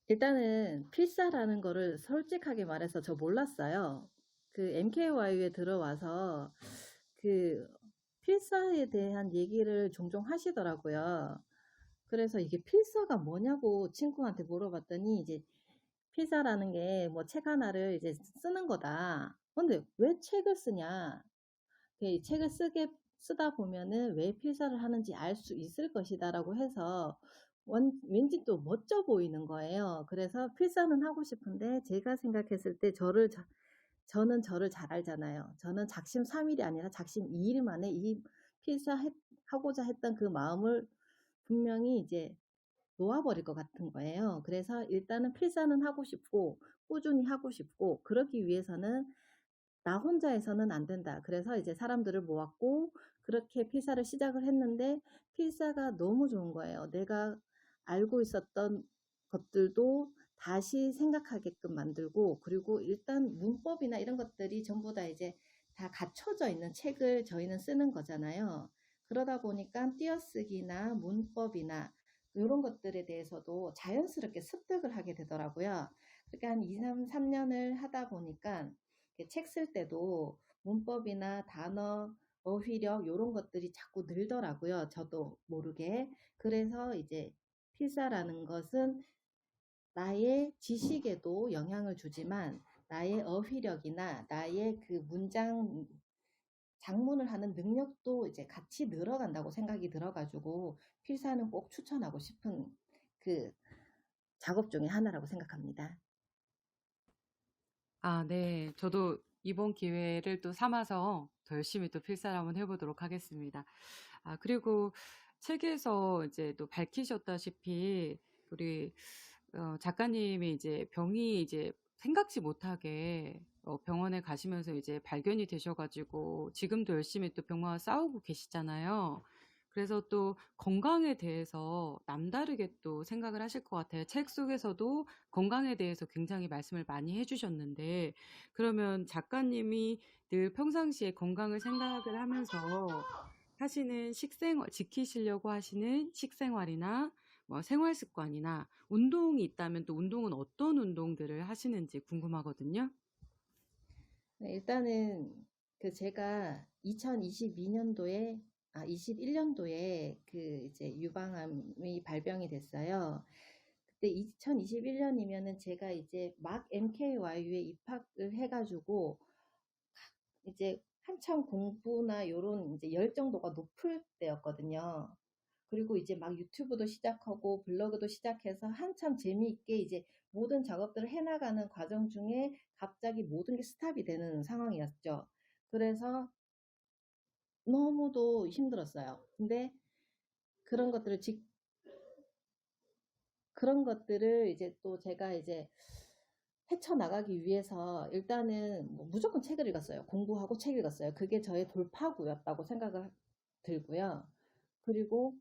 일단은 필사라는 거를 솔직하게 말해서 저 몰랐어요. 그 MKY에 들어와서 그 필사에 대한 얘기를 종종 하시더라고요. 그래서 이게 필사가 뭐냐고 친구한테 물어봤더니 이제 필사라는 게 뭐 책 하나를 이제 쓰는 거다. 근데 왜 책을 쓰냐? 이 책을 쓰다 보면은 왜 필사를 하는지 알 수 있을 것이다라고 해서 왠지 또 멋져 보이는 거예요. 그래서 필사는 하고 싶은데 제가 생각했을 때 저는 저를 잘 알잖아요. 저는 작심삼일이 아니라 작심이일 만에 이 하고자 했던 그 마음을 분명히 이제 놓아버릴 것 같은 거예요. 그래서 일단은 필사는 하고 싶고 꾸준히 하고 싶고 그러기 위해서는 나 혼자 해서는 안 된다. 그래서 이제 사람들을 모았고 그렇게 필사를 시작을 했는데 필사가 너무 좋은 거예요. 내가 알고 있었던 것들도 다시 생각하게끔 만들고 그리고 일단 문법이나 이런 것들이 전부 다 이제 다 갖춰져 있는 책을 저희는 쓰는 거잖아요. 그러다 보니까 띄어쓰기나 문법이나 이런 것들에 대해서도 자연스럽게 습득을 하게 되더라고요. 그러니까 한 2, 3년을 하다 보니까 책 쓸 때도 문법이나 단어, 어휘력 이런 것들이 자꾸 늘더라고요. 저도 모르게. 그래서 이제 필사라는 것은 나의 지식에도 영향을 주지만 나의 어휘력이나 나의 그 장문을 하는 능력도 이제 같이 늘어간다고 생각이 들어가지고 필사는 꼭 추천하고 싶은 그 작업 중에 하나라고 생각합니다. 네. 저도 이번 기회를 또 삼아서 더 열심히 또 필사를 한번 해보도록 하겠습니다. 그리고 책에서 이제 또 밝히셨다시피 우리 작가님이 이제 병이 이제 생각지 못하게 병원에 가시면서 이제 발견이 되셔가지고 지금도 열심히 또 병마와 싸우고 계시잖아요. 그래서 또 건강에 대해서 남다르게 또 생각을 하실 것 같아요. 책 속에서도 건강에 대해서 굉장히 말씀을 많이 해주셨는데, 그러면 작가님이 늘 평상시에 건강을 생각을 하면서 하시는 식생활, 지키시려고 하시는 식생활이나 뭐 생활 습관이나 운동이 있다면 또 운동은 어떤 운동들을 하시는지 궁금하거든요. 네, 일단은 제가 2022년도에 21년도에 이제 유방암이 발병이 됐어요. 그때 2021년이면은 제가 이제 막 MKYU에 입학을 해가지고 이제 한참 공부나 요런 이제 열정도가 높을 때였거든요. 그리고 이제 막 유튜브도 시작하고 블로그도 시작해서 한참 재미있게 이제 모든 작업들을 해나가는 과정 중에 갑자기 모든 게 스탑이 되는 상황이었죠. 그래서 너무도 힘들었어요. 근데 그런 것들을 그런 것들을 이제 또 제가 이제 헤쳐나가기 위해서 일단은 뭐 무조건 책을 읽었어요. 공부하고 책 읽었어요. 그게 저의 돌파구였다고 생각을 들고요. 그리고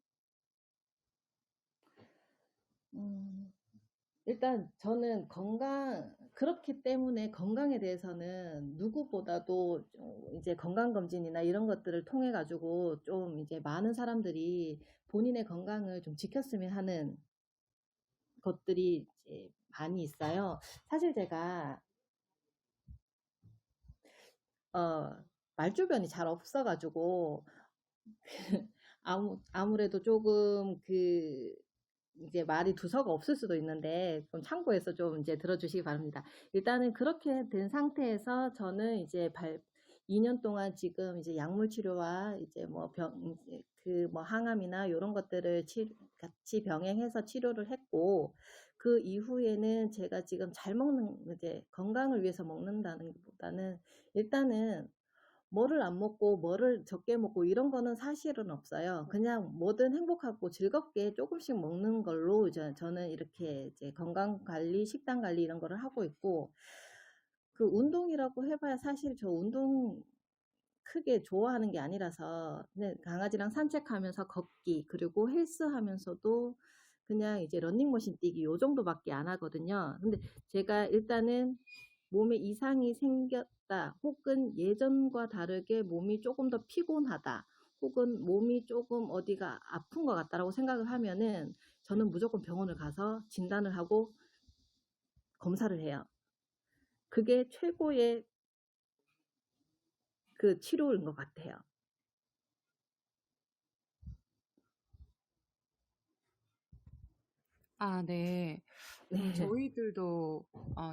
일단 저는 그렇기 때문에 건강에 대해서는 누구보다도 이제 건강검진이나 이런 것들을 통해 가지고 좀 이제 많은 사람들이 본인의 건강을 좀 지켰으면 하는 것들이 이제 많이 있어요. 사실 제가 말주변이 잘 없어가지고 아무래도 조금 이제 말이 두서가 없을 수도 있는데 좀 참고해서 좀 이제 들어주시기 바랍니다. 일단은 그렇게 된 상태에서 저는 이제 2년 동안 지금 이제 약물 치료와 이제 뭐 항암이나 이런 것들을 같이 병행해서 치료를 했고, 그 이후에는 제가 지금 잘 먹는, 이제 건강을 위해서 먹는다는 것보다는 일단은 뭐를 안 먹고 뭐를 적게 먹고 이런 거는 사실은 없어요. 그냥 뭐든 행복하고 즐겁게 조금씩 먹는 걸로 저는 이렇게 이제 건강 관리, 식단 관리 이런 거를 하고 있고, 운동이라고 해봐야 사실 저 운동 크게 좋아하는 게 아니라서 그냥 강아지랑 산책하면서 걷기, 그리고 헬스 하면서도 그냥 이제 러닝머신 뛰기 요 정도밖에 안 하거든요. 근데 제가 일단은 몸에 이상이 생겼다, 혹은 예전과 다르게 몸이 조금 더 피곤하다, 혹은 몸이 조금 어디가 아픈 것 같다라고 생각을 하면은 저는 무조건 병원을 가서 진단을 하고 검사를 해요. 그게 최고의 치료인 것 같아요. 아, 네. 네. 저희들도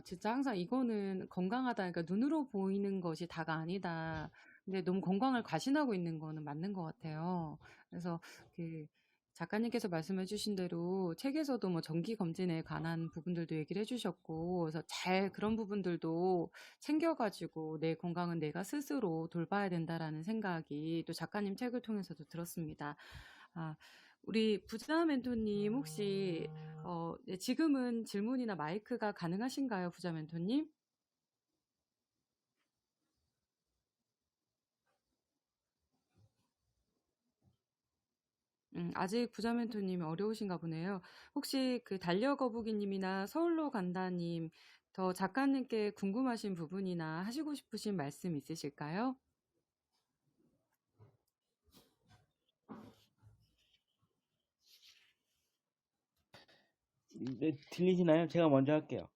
진짜 항상 이거는 건강하다, 그러니까 눈으로 보이는 것이 다가 아니다. 근데 너무 건강을 과신하고 있는 거는 맞는 것 같아요. 그래서 작가님께서 말씀해 주신 대로 책에서도 뭐 정기 검진에 관한 부분들도 얘기를 해주셨고, 그래서 그런 부분들도 챙겨가지고 내 건강은 내가 스스로 돌봐야 된다라는 생각이 또 작가님 책을 통해서도 들었습니다. 우리 부자 멘토님 혹시 네, 지금은 질문이나 마이크가 가능하신가요, 부자 멘토님? 아직 부자 멘토님이 어려우신가 보네요. 혹시 달려거북이님이나 서울로 간다님, 더 작가님께 궁금하신 부분이나 하시고 싶으신 말씀 있으실까요? 네, 들리시나요? 제가 먼저 할게요.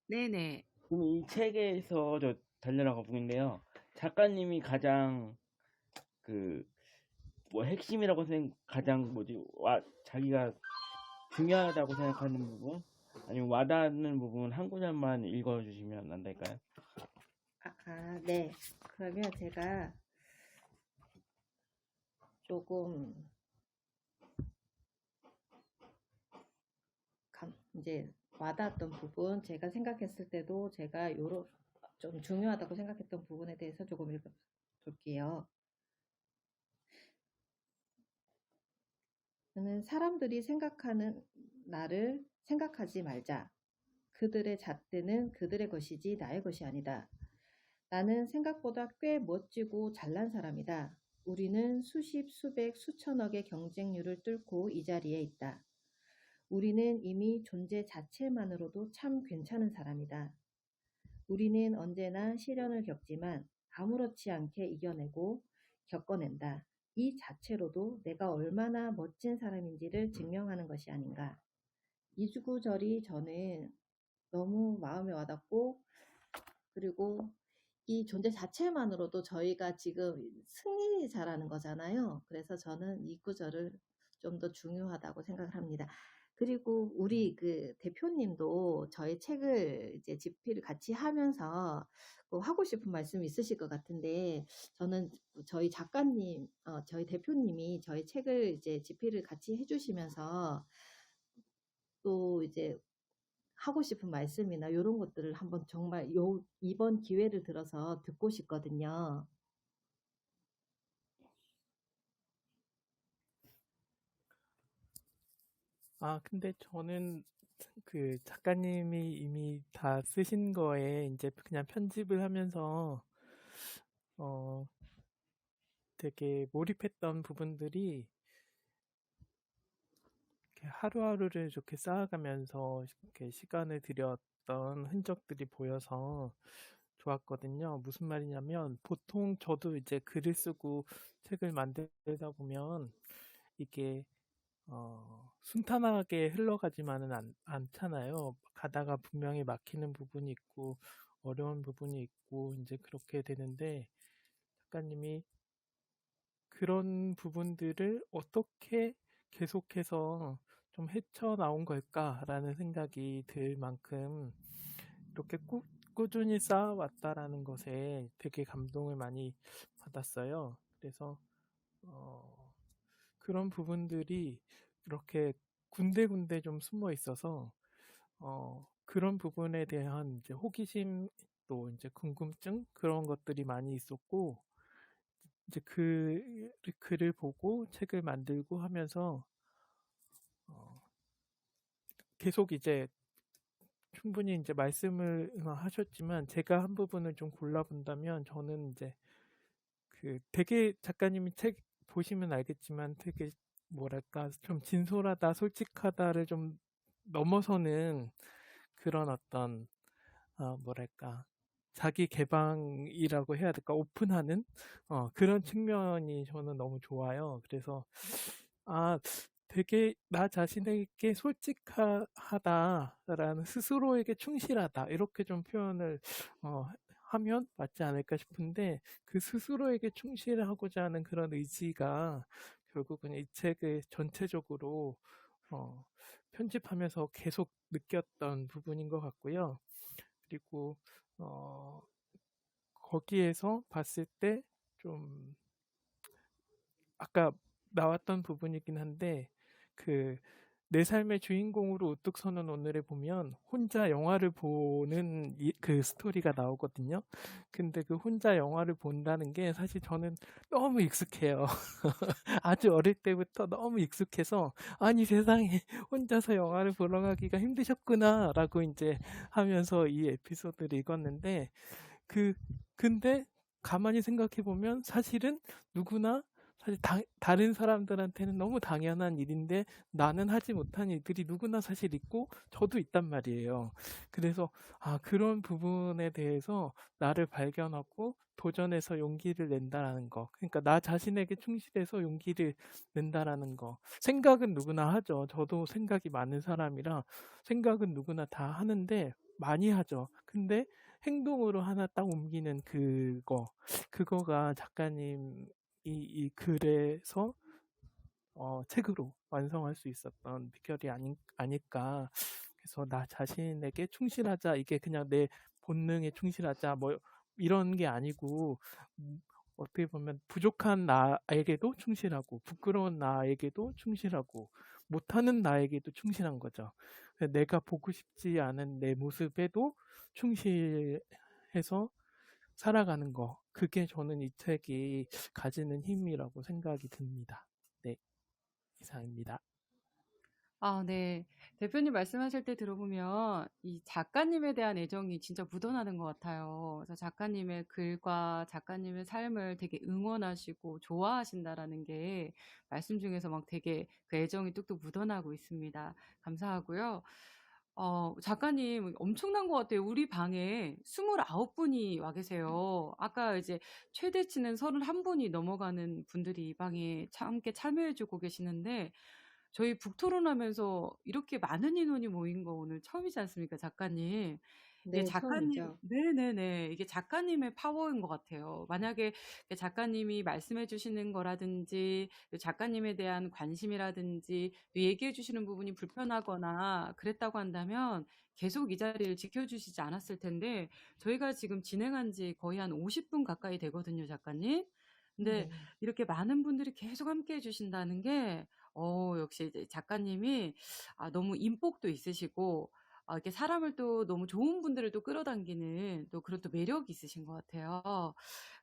네네. 그럼 이 책에서 저 달려라 거북인데요. 작가님이 가장 뭐 핵심이라고 가장 자기가 중요하다고 생각하는 부분, 아니면 와닿는 부분 한 구절만 읽어주시면 안 될까요? 네. 그러면 제가 조금 이제 와닿았던 부분, 제가 생각했을 때도 제가 좀 중요하다고 생각했던 부분에 대해서 조금 읽어볼게요. 저는 사람들이 생각하는 나를 생각하지 말자. 그들의 잣대는 그들의 것이지 나의 것이 아니다. 나는 생각보다 꽤 멋지고 잘난 사람이다. 우리는 수십, 수백, 수천억의 경쟁률을 뚫고 이 자리에 있다. 우리는 이미 존재 자체만으로도 참 괜찮은 사람이다. 우리는 언제나 시련을 겪지만 아무렇지 않게 이겨내고 겪어낸다. 이 자체로도 내가 얼마나 멋진 사람인지를 증명하는 것이 아닌가. 이 구절이 저는 너무 마음에 와닿고, 그리고 이 존재 자체만으로도 저희가 지금 승리자라는 거잖아요. 그래서 저는 이 구절을 좀 더 중요하다고 생각을 합니다. 그리고 우리 그 대표님도 저희 책을 이제 집필을 같이 하면서 하고 싶은 말씀 있으실 것 같은데, 저는 저희 작가님, 저희 대표님이 저희 책을 이제 집필을 같이 해주시면서 또 이제 하고 싶은 말씀이나 이런 것들을 한번 정말 이번 기회를 들어서 듣고 싶거든요. 근데 저는 그 작가님이 이미 다 쓰신 거에 이제 그냥 편집을 하면서 어, 되게 몰입했던 부분들이 이렇게 하루하루를 이렇게 쌓아가면서 이렇게 시간을 들였던 흔적들이 보여서 좋았거든요. 무슨 말이냐면 보통 저도 이제 글을 쓰고 책을 만들다 보면 이게 순탄하게 흘러가지만은 않잖아요. 가다가 분명히 막히는 부분이 있고 어려운 부분이 있고 이제 그렇게 되는데 작가님이 그런 부분들을 어떻게 계속해서 좀 헤쳐나온 걸까라는 생각이 들 만큼 이렇게 꾸준히 쌓아왔다라는 것에 되게 감동을 많이 받았어요. 그래서 그런 부분들이 이렇게 군데군데 좀 숨어 있어서 그런 부분에 대한 이제 호기심 또 이제 궁금증 그런 것들이 많이 있었고 이제 그 글을 보고 책을 만들고 하면서 계속 이제 충분히 이제 말씀을 하셨지만 제가 한 부분을 좀 골라본다면 저는 이제 그 되게 작가님이 책 보시면 알겠지만 되게 뭐랄까 좀 진솔하다 솔직하다를 좀 넘어서는 그런 어떤 뭐랄까 자기 개방이라고 해야 될까 오픈하는 그런 측면이 저는 너무 좋아요. 그래서 되게 나 자신에게 솔직하다라는 스스로에게 충실하다 이렇게 좀 표현을 하면 맞지 않을까 싶은데 그 스스로에게 충실하고자 하는 그런 의지가 결국은 이 책을 전체적으로 편집하면서 계속 느꼈던 부분인 것 같고요. 그리고 거기에서 봤을 때 좀 아까 나왔던 부분이긴 한데 그 내 삶의 주인공으로 우뚝 서는 오늘에 보면 혼자 영화를 보는 그 스토리가 나오거든요. 근데 그 혼자 영화를 본다는 게 사실 저는 너무 익숙해요. 아주 어릴 때부터 너무 익숙해서 아니 세상에 혼자서 영화를 보러 가기가 힘드셨구나라고 이제 하면서 이 에피소드를 읽었는데 근데 가만히 생각해 보면 사실은 누구나 사실 다른 사람들한테는 너무 당연한 일인데 나는 하지 못한 일들이 누구나 사실 있고 저도 있단 말이에요. 그래서 그런 부분에 대해서 나를 발견하고 도전해서 용기를 낸다라는 거. 그러니까 나 자신에게 충실해서 용기를 낸다라는 거. 생각은 누구나 하죠. 저도 생각이 많은 사람이라 생각은 누구나 다 하는데 많이 하죠. 근데 행동으로 하나 딱 옮기는 그거가 작가님 이 글에서 책으로 완성할 수 있었던 비결이 아닐까. 그래서 나 자신에게 충실하자. 이게 그냥 내 본능에 충실하자. 뭐 이런 게 아니고 어떻게 보면 부족한 나에게도 충실하고 부끄러운 나에게도 충실하고 못하는 나에게도 충실한 거죠. 내가 보고 싶지 않은 내 모습에도 충실해서 살아가는 거. 그게 저는 이 책이 가지는 힘이라고 생각이 듭니다. 네, 이상입니다. 네. 대표님 말씀하실 때 들어보면 이 작가님에 대한 애정이 진짜 묻어나는 것 같아요. 그래서 작가님의 글과 작가님의 삶을 되게 응원하시고 좋아하신다라는 게 말씀 중에서 막 되게 그 애정이 뚝뚝 묻어나고 있습니다. 감사하고요. 작가님 엄청난 것 같아요. 우리 방에 29분이 와 계세요. 아까 이제 최대치는 31분이 넘어가는 분들이 이 방에 함께 참여해주고 계시는데, 저희 북토론하면서 이렇게 많은 인원이 모인 거 오늘 처음이지 않습니까, 작가님? 이게 네, 작가님, 처음이죠. 네네네. 이게 작가님의 파워인 것 같아요. 만약에 작가님이 말씀해 주시는 거라든지, 작가님에 대한 관심이라든지, 얘기해 주시는 부분이 불편하거나 그랬다고 한다면 계속 이 자리를 지켜주시지 않았을 텐데, 저희가 지금 진행한 지 거의 한 50분 가까이 되거든요, 작가님. 근데 네. 이렇게 많은 분들이 계속 함께 해주신다는 게, 역시 이제 작가님이 너무 인복도 있으시고, 이렇게 사람을 또 너무 좋은 분들을 또 끌어당기는 또 그런 또 매력이 있으신 것 같아요.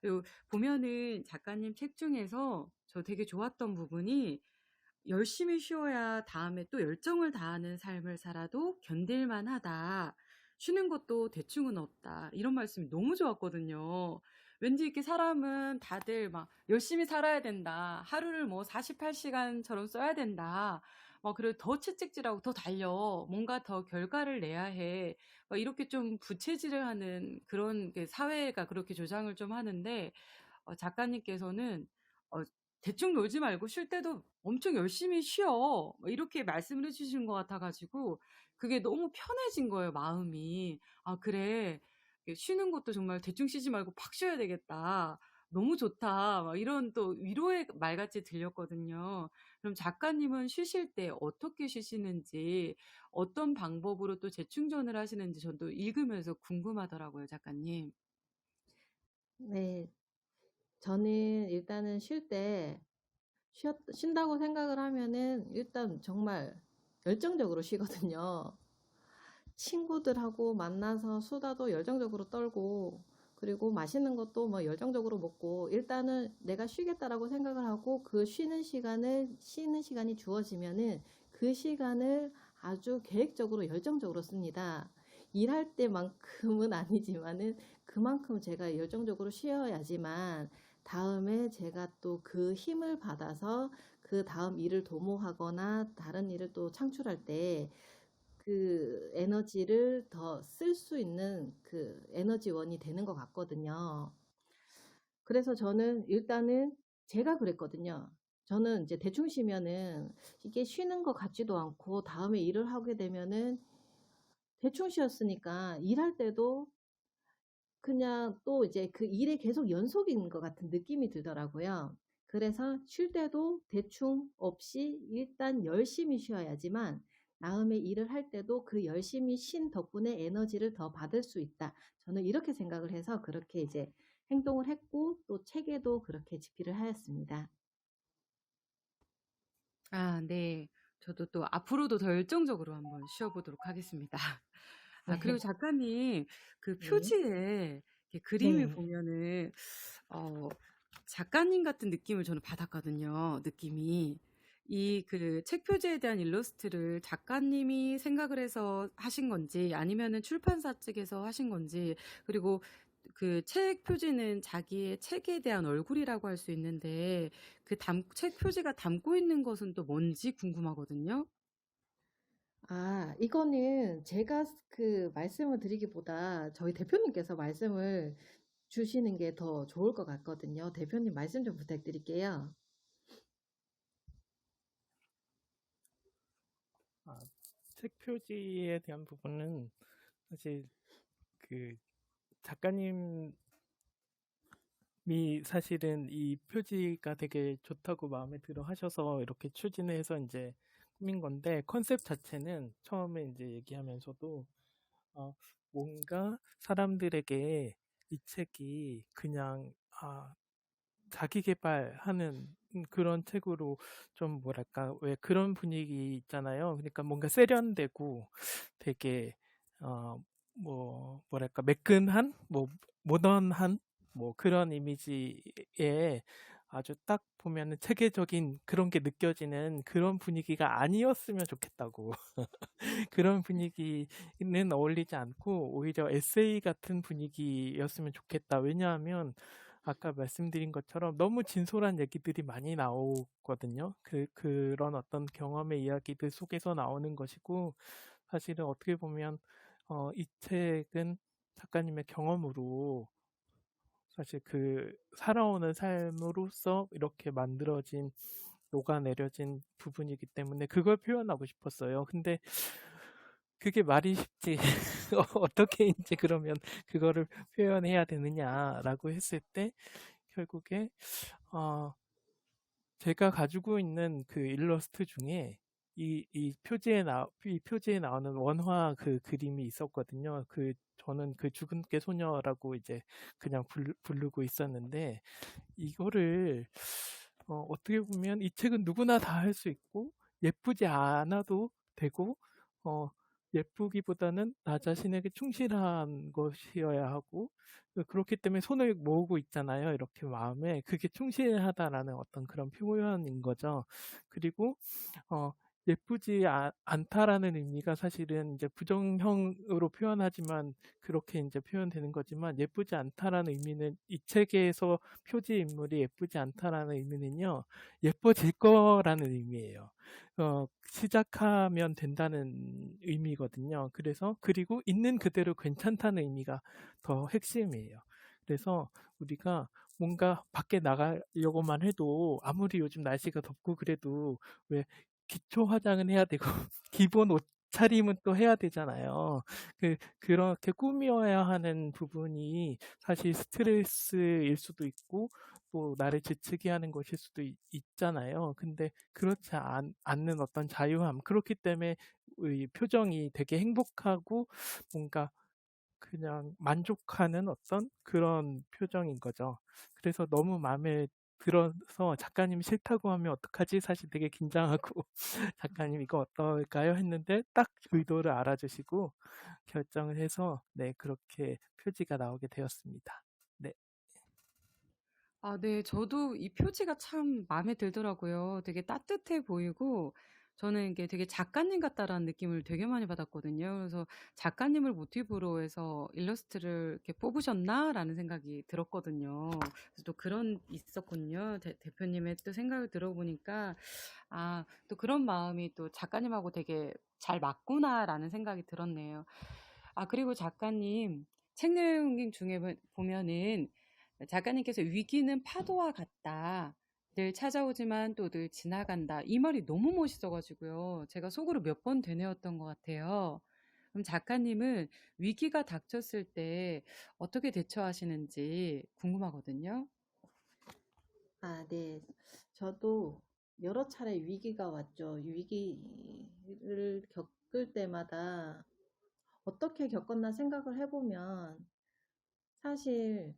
그리고 보면은 작가님 책 중에서 저 되게 좋았던 부분이, 열심히 쉬어야 다음에 또 열정을 다하는 삶을 살아도 견딜만 하다. 쉬는 것도 대충은 없다. 이런 말씀이 너무 좋았거든요. 왠지 이렇게 사람은 다들 막 열심히 살아야 된다. 하루를 뭐 48시간처럼 써야 된다. 그리고 더 채찍질하고 더 달려. 뭔가 더 결과를 내야 해. 이렇게 좀 부채질을 하는 그런 게 사회가 그렇게 조장을 좀 하는데, 작가님께서는 어, 대충 놀지 말고 쉴 때도 엄청 열심히 쉬어. 이렇게 말씀을 해주신 것 같아가지고 그게 너무 편해진 거예요, 마음이. 그래. 쉬는 것도 정말 대충 쉬지 말고 팍 쉬어야 되겠다. 너무 좋다. 이런 또 위로의 말같이 들렸거든요. 그럼 작가님은 쉬실 때 어떻게 쉬시는지, 어떤 방법으로 또 재충전을 하시는지 저도 읽으면서 궁금하더라고요, 작가님. 네, 저는 일단은 쉰다고 생각을 하면은 일단 정말 열정적으로 쉬거든요. 친구들하고 만나서 수다도 열정적으로 떨고, 그리고 맛있는 것도 뭐 열정적으로 먹고, 일단은 내가 쉬겠다라고 생각을 하고, 그 쉬는 시간이 주어지면은 그 시간을 아주 계획적으로 열정적으로 씁니다. 일할 때만큼은 아니지만은 그만큼 제가 열정적으로 쉬어야지만 다음에 제가 또 그 힘을 받아서 그 다음 일을 도모하거나 다른 일을 또 창출할 때 그 에너지를 더 쓸 수 있는 그 에너지원이 되는 것 같거든요. 그래서 저는 일단은 제가 그랬거든요. 저는 이제 대충 쉬면은 이게 쉬는 것 같지도 않고 다음에 일을 하게 되면은 대충 쉬었으니까 일할 때도 그냥 또 이제 그 일에 계속 연속인 것 같은 느낌이 들더라고요. 그래서 쉴 때도 대충 없이 일단 열심히 쉬어야지만 다음에 일을 할 때도 그 열심히 쉰 덕분에 에너지를 더 받을 수 있다. 저는 이렇게 생각을 해서 그렇게 이제 행동을 했고 또 책에도 그렇게 집필을 하였습니다. 네. 저도 또 앞으로도 더 열정적으로 한번 쉬어보도록 하겠습니다. 그리고 네. 작가님, 그 네. 표지에 이렇게 그림을 네. 보면은, 작가님 같은 느낌을 저는 받았거든요, 느낌이. 그 책 표지에 대한 일러스트를 작가님이 생각을 해서 하신 건지, 아니면은 출판사 측에서 하신 건지, 그리고 그 책 표지는 자기의 책에 대한 얼굴이라고 할 수 있는데, 책 표지가 담고 있는 것은 또 뭔지 궁금하거든요. 이거는 제가 그 말씀을 드리기보다 저희 대표님께서 말씀을 주시는 게 더 좋을 것 같거든요. 대표님 말씀 좀 부탁드릴게요. 아, 책 표지에 대한 부분은 사실 그 작가님이 사실은 이 표지가 되게 좋다고 마음에 들어 하셔서 이렇게 추진해서 이제 꾸민 건데, 컨셉 자체는 처음에 이제 얘기하면서도 어, 뭔가 사람들에게 이 책이 그냥 자기 개발하는 그런 책으로, 좀 뭐랄까, 왜 그런 분위기 있잖아요. 그러니까 뭔가 세련되고 되게 뭐랄까, 매끈한, 모던한 그런 이미지에 아주 딱 보면은 체계적인 그런 게 느껴지는 그런 분위기가 아니었으면 좋겠다고. 그런 분위기는 어울리지 않고 오히려 에세이 같은 분위기였으면 좋겠다. 왜냐하면 아까 말씀드린 것처럼 너무 진솔한 얘기들이 많이 나오거든요. 그런 어떤 경험의 이야기들 속에서 나오는 것이고, 사실은 어떻게 보면 이 책은 작가님의 경험으로 사실 그 살아오는 삶으로서 이렇게 만들어진 녹아내려진 부분이기 때문에 그걸 표현하고 싶었어요. 근데 그게 말이 쉽지. 어떻게 이제 그러면 그거를 표현해야 되느냐라고 했을 때 결국에 제가 가지고 있는 그 일러스트 중에 이 표지에 나오는 원화 그 그림이 있었거든요. 저는 그 죽은 개 소녀라고 이제 그냥 부르고 있었는데 이거를 어떻게 보면 이 책은 누구나 다 할 수 있고 예쁘지 않아도 되고 예쁘기보다는 나 자신에게 충실한 것이어야 하고 그렇기 때문에 손을 모으고 있잖아요. 이렇게 마음에 그게 충실하다라는 어떤 그런 표현인 거죠. 그리고 예쁘지 않다라는 의미가 사실은 이제 부정형으로 표현하지만 그렇게 이제 표현되는 거지만 예쁘지 않다라는 의미는 이 책에서 표지 인물이 예쁘지 않다라는 의미는요. 예뻐질 거라는 의미예요. 시작하면 된다는 의미거든요. 그래서 그리고 있는 그대로 괜찮다는 의미가 더 핵심이에요. 그래서 우리가 뭔가 밖에 나가려고만 해도 아무리 요즘 날씨가 덥고 그래도 왜 기초 화장은 해야 되고 기본 옷차림은 또 해야 되잖아요. 그렇게 꾸며야 하는 부분이 사실 스트레스일 수도 있고 또 나를 지치게 하는 것일 수도 있잖아요. 근데 그렇지 않는 어떤 자유함 그렇기 때문에 이 표정이 되게 행복하고 뭔가 그냥 만족하는 어떤 그런 표정인 거죠. 그래서 너무 마음에 들어서 작가님이 싫다고 하면 어떡하지? 사실 되게 긴장하고 작가님 이거 어떨까요? 했는데 딱 의도를 알아주시고 결정을 해서 네, 그렇게 표지가 나오게 되었습니다. 네. 아, 네. 저도 이 표지가 참 마음에 들더라고요. 되게 따뜻해 보이고, 저는 이게 되게 작가님 같다라는 느낌을 되게 많이 받았거든요. 그래서 작가님을 모티브로 해서 일러스트를 이렇게 뽑으셨나라는 생각이 들었거든요. 그래서 또 그런 있었군요. 대표님의 또 생각을 들어보니까, 아, 또 그런 마음이 또 작가님하고 되게 잘 맞구나라는 생각이 들었네요. 아, 그리고 작가님, 책 내용 중에 보면은 작가님께서 위기는 파도와 같다. 늘 찾아오지만 또 늘 지나간다. 이 말이 너무 멋있어가지고요. 제가 속으로 몇 번 되뇌었던 것 같아요. 그럼 작가님은 위기가 닥쳤을 때 어떻게 대처하시는지 궁금하거든요. 아, 네. 저도 여러 차례 위기가 왔죠. 위기를 겪을 때마다 어떻게 겪었나 생각을 해보면 사실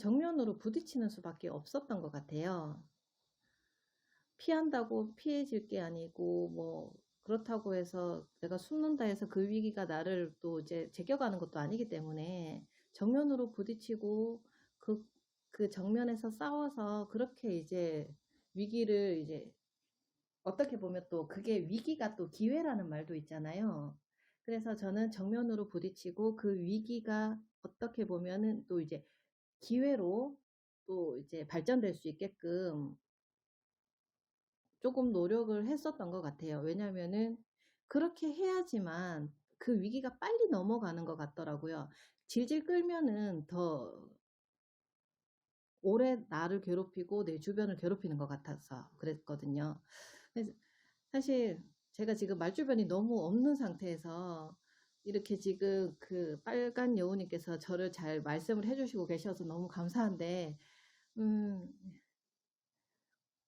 정면으로 부딪히는 수밖에 없었던 것 같아요. 피한다고 피해질 게 아니고, 뭐, 그렇다고 해서 내가 숨는다 해서 그 위기가 나를 또 이제 제껴가는 것도 아니기 때문에 정면으로 부딪히고 그 정면에서 싸워서 그렇게 이제 위기를 이제 어떻게 보면 또 그게 위기가 또 기회라는 말도 있잖아요. 그래서 저는 정면으로 부딪히고 그 위기가 어떻게 보면은 또 이제 기회로 또 이제 발전될 수 있게끔 조금 노력을 했었던 것 같아요. 왜냐면은 그렇게 해야지만 그 위기가 빨리 넘어가는 것 같더라고요. 질질 끌면은 더 오래 나를 괴롭히고 내 주변을 괴롭히는 것 같아서 그랬거든요. 그래서 사실 제가 지금 말주변이 너무 없는 상태에서 이렇게 지금 그 빨간 여우님께서 저를 잘 말씀을 해주시고 계셔서 너무 감사한데, 음,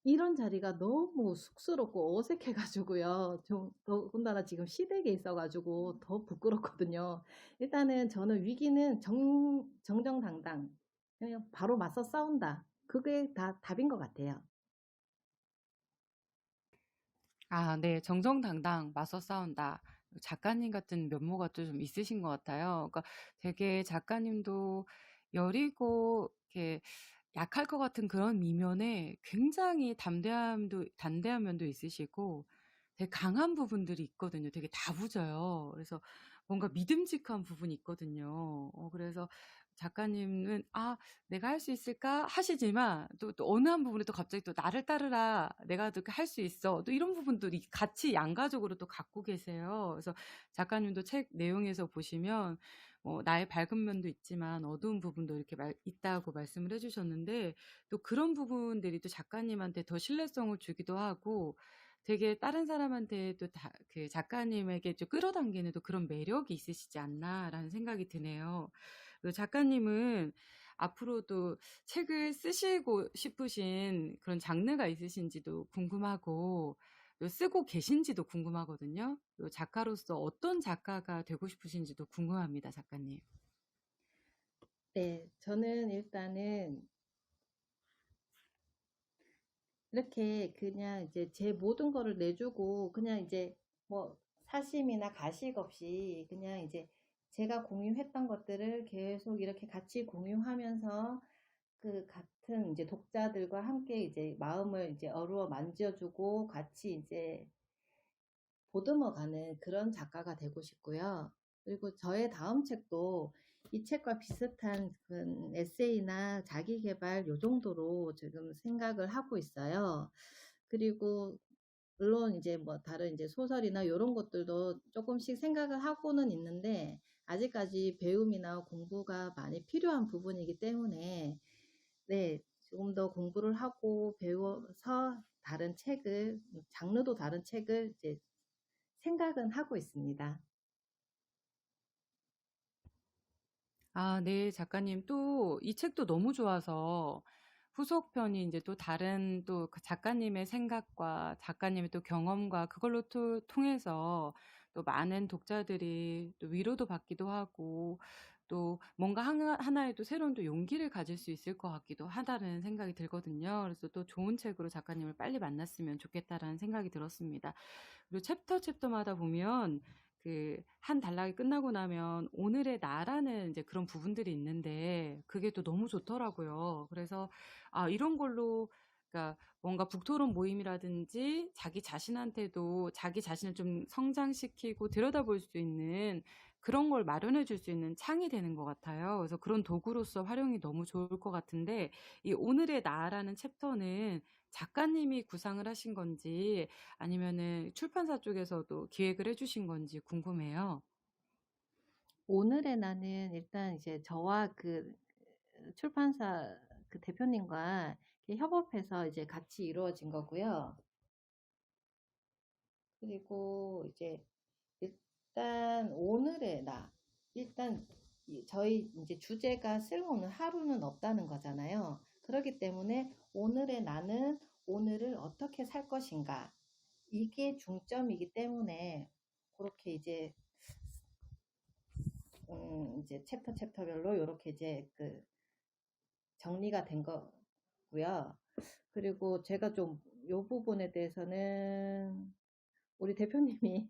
이런 자리가 너무 쑥스럽고 어색해가지고요. 좀 더군다나 지금 시댁에 있어가지고 더 부끄럽거든요. 일단은 저는 위기는 정정당당 그냥 바로 맞서 싸운다. 그게 다 답인 것 같아요. 아, 네. 정정당당 맞서 싸운다. 작가님 같은 면모가 또 좀 있으신 것 같아요. 그러니까 되게 작가님도 여리고 이렇게 약할 것 같은 그런 미면에 굉장히 단대한 면도 있으시고 되게 강한 부분들이 있거든요. 되게 다부져요. 그래서 뭔가 믿음직한 부분이 있거든요. 그래서 작가님은 내가 할 수 있을까 하시지만 또 어느 한 부분에 또 갑자기 또 나를 따르라, 내가 또 할 수 있어, 또 이런 부분도 같이 양가적으로 또 갖고 계세요. 그래서 작가님도 책 내용에서 보시면 나의 밝은 면도 있지만 어두운 부분도 이렇게 있다고 말씀을 해주셨는데, 또 그런 부분들이 또 작가님한테 더 신뢰성을 주기도 하고 되게 다른 사람한테 또 그 작가님에게 좀 끌어당기는 또 그런 매력이 있으시지 않나라는 생각이 드네요. 그리고 작가님은 앞으로도 책을 쓰시고 싶으신 그런 장르가 있으신지도 궁금하고, 또 쓰고 계신지도 궁금하거든요. 또 작가로서 어떤 작가가 되고 싶으신지도 궁금합니다, 작가님. 네, 저는 일단은 이렇게 그냥 이제 제 모든 거를 내주고 그냥 이제 뭐 사심이나 가식 없이 그냥 이제 제가 공유했던 것들을 계속 이렇게 같이 공유하면서 그 같은 이제 독자들과 함께 이제 마음을 이제 어루어 만져주고 같이 이제 보듬어가는 그런 작가가 되고 싶고요. 그리고 저의 다음 책도 이 책과 비슷한 그 에세이나 자기계발 요 정도로 지금 생각을 하고 있어요. 그리고 물론 이제 뭐 다른 이제 소설이나 요런 것들도 조금씩 생각을 하고는 있는데 아직까지 배움이나 공부가 많이 필요한 부분이기 때문에 네, 조금 더 공부를 하고 배워서 다른 책을 장르도 다른 책을 이제 생각은 하고 있습니다. 네, 작가님. 또 이 책도 너무 좋아서 후속편이 이제 또 다른 또 그 작가님의 생각과 작가님의 또 경험과 그걸로 통해서 또 많은 독자들이 또 위로도 받기도 하고, 또 뭔가 하나의 또 새로운 또 용기를 가질 수 있을 것 같기도 하다는 생각이 들거든요. 그래서 또 좋은 책으로 작가님을 빨리 만났으면 좋겠다라는 생각이 들었습니다. 그리고 챕터마다 보면 그 한 단락이 끝나고 나면 오늘의 나라는 이제 그런 부분들이 있는데 그게 또 너무 좋더라고요. 그래서 이런 걸로, 그러니까 뭔가 북토론 모임이라든지 자기 자신한테도 자기 자신을 좀 성장시키고 들여다볼 수 있는 그런 걸 마련해 줄 수 있는 창이 되는 것 같아요. 그래서 그런 도구로서 활용이 너무 좋을 것 같은데, 이 오늘의 나라는 챕터는 작가님이 구상을 하신 건지 아니면은 출판사 쪽에서도 기획을 해주신 건지 궁금해요. 오늘의 나는 일단 이제 저와 그 출판사 그 대표님과 이렇게 협업해서 이제 같이 이루어진 거고요. 그리고 이제 일단 오늘의 나, 일단 저희 이제 주제가 쓸모없는 하루는 없다는 거잖아요. 그렇기 때문에 오늘의 나는 오늘을 어떻게 살 것인가, 이게 중점이기 때문에 그렇게 이제 이제 챕터별로 이렇게 이제 그 정리가 된 거고요. 그리고 제가 좀 요 부분에 대해서는 우리 대표님이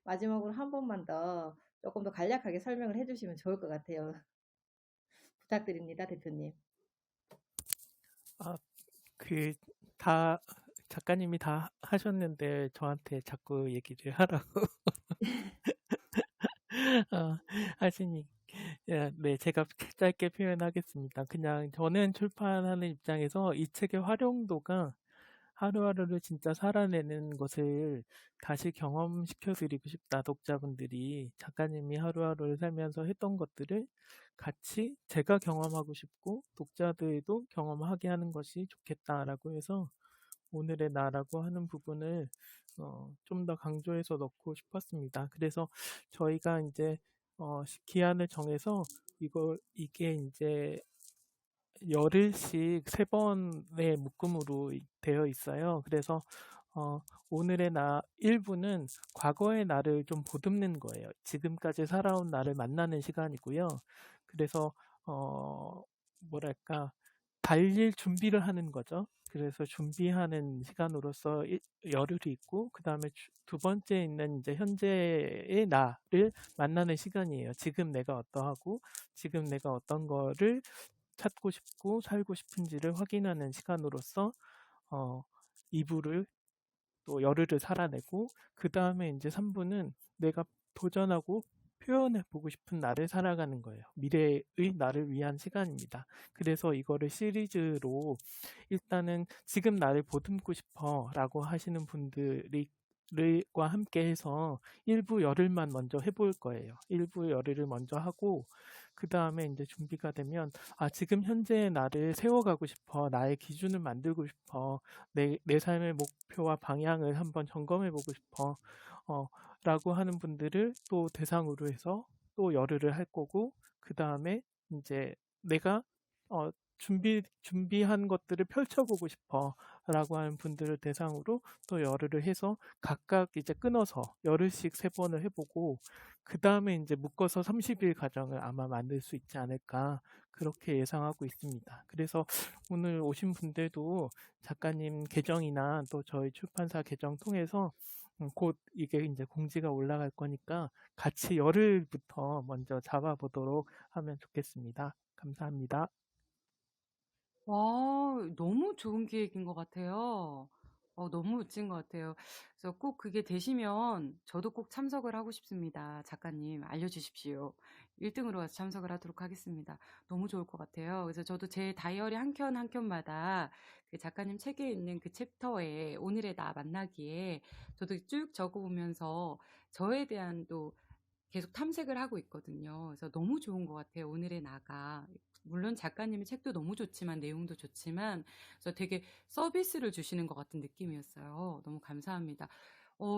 마지막으로 한 번만 더 조금 더 간략하게 설명을 해주시면 좋을 것 같아요. 부탁드립니다, 대표님. 아, 작가님이 다 하셨는데 저한테 자꾸 얘기를 하라고 하시니, 네, 제가 짧게 표현하겠습니다. 그냥 저는 출판하는 입장에서 이 책의 활용도가 하루하루를 진짜 살아내는 것을 다시 경험시켜 드리고 싶다. 독자분들이 작가님이 하루하루를 살면서 했던 것들을 같이 제가 경험하고 싶고 독자들도 경험하게 하는 것이 좋겠다라고 해서 오늘의 나라고 하는 부분을 좀 더 강조해서 넣고 싶었습니다. 그래서 저희가 이제 기한을 정해서 이게 이제 열흘씩 3번의 묶음으로 되어 있어요. 그래서 오늘의 나 1부는 과거의 나를 좀 보듬는 거예요. 지금까지 살아온 나를 만나는 시간이고요. 그래서 뭐랄까, 달릴 준비를 하는 거죠. 그래서 준비하는 시간으로서 열흘이 있고, 그 다음에 두 번째 있는 이제 현재의 나를 만나는 시간이에요. 지금 내가 어떠하고, 지금 내가 어떤 거를 찾고 싶고 살고 싶은지를 확인하는 시간으로서 2부를 또 열흘을 살아내고, 그 다음에 이제 3부는 내가 도전하고 표현해보고 싶은 나를 살아가는 거예요. 미래의 나를 위한 시간입니다. 그래서 이거를 시리즈로 일단은 지금 나를 보듬고 싶어 라고 하시는 분들과 함께 해서 일부 열흘만 먼저 해볼 거예요. 일부 열흘을 먼저 하고 그 다음에 이제 준비가 되면 지금 현재의 나를 세워가고 싶어. 나의 기준을 만들고 싶어. 내 삶의 목표와 방향을 한번 점검해보고 싶어. 라고 하는 분들을 또 대상으로 해서 또 열흘을 할 거고, 그 다음에 이제 내가 준비한 것들을 펼쳐보고 싶어 라고 하는 분들을 대상으로 또 열흘을 해서 각각 이제 끊어서 열흘씩 3번을 해보고, 그 다음에 이제 묶어서 30일 과정을 아마 만들 수 있지 않을까 그렇게 예상하고 있습니다. 그래서 오늘 오신 분들도 작가님 계정이나 또 저희 출판사 계정 통해서 곧 이게 이제 공지가 올라갈 거니까 같이 열흘부터 먼저 잡아보도록 하면 좋겠습니다. 감사합니다. 와, 너무 좋은 기획인 것 같아요. 너무 멋진 것 같아요. 그래서 꼭 그게 되시면 저도 꼭 참석을 하고 싶습니다. 작가님, 알려주십시오. 1등으로 가서 참석을 하도록 하겠습니다. 너무 좋을 것 같아요. 그래서 저도 제 다이어리 한 켠 한 켠마다 그 작가님 책에 있는 그 챕터에 오늘의 나 만나기에 저도 쭉 적어보면서 저에 대한 또 계속 탐색을 하고 있거든요. 그래서 너무 좋은 것 같아요. 오늘의 나가. 물론 작가님의 책도 너무 좋지만 내용도 좋지만 그래서 되게 서비스를 주시는 것 같은 느낌이었어요. 너무 감사합니다.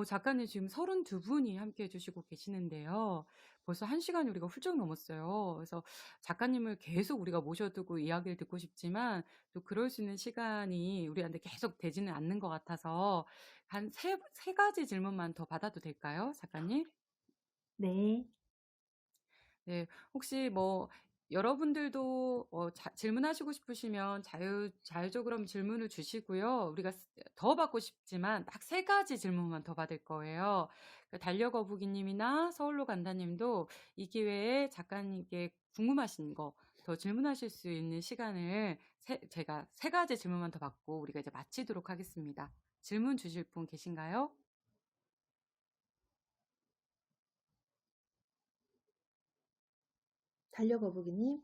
작가님 지금 32분이 함께 해주시고 계시는데요. 벌써 1시간이 우리가 훌쩍 넘었어요. 그래서 작가님을 계속 우리가 모셔두고 이야기를 듣고 싶지만 또 그럴 수 있는 시간이 우리한테 계속 되지는 않는 것 같아서 한 세 가지 질문만 더 받아도 될까요, 작가님? 네. 네. 혹시 뭐 여러분들도 질문하시고 싶으시면 자유적으로 질문을 주시고요. 우리가 더 받고 싶지만 딱 3가지 질문만 더 받을 거예요. 달려거북이 님이나 서울로 간다 님도 이 기회에 작가님께 궁금하신 거 더 질문하실 수 있는 시간을 제가 3가지 질문만 더 받고 우리가 이제 마치도록 하겠습니다. 질문 주실 분 계신가요? 달려거북이님.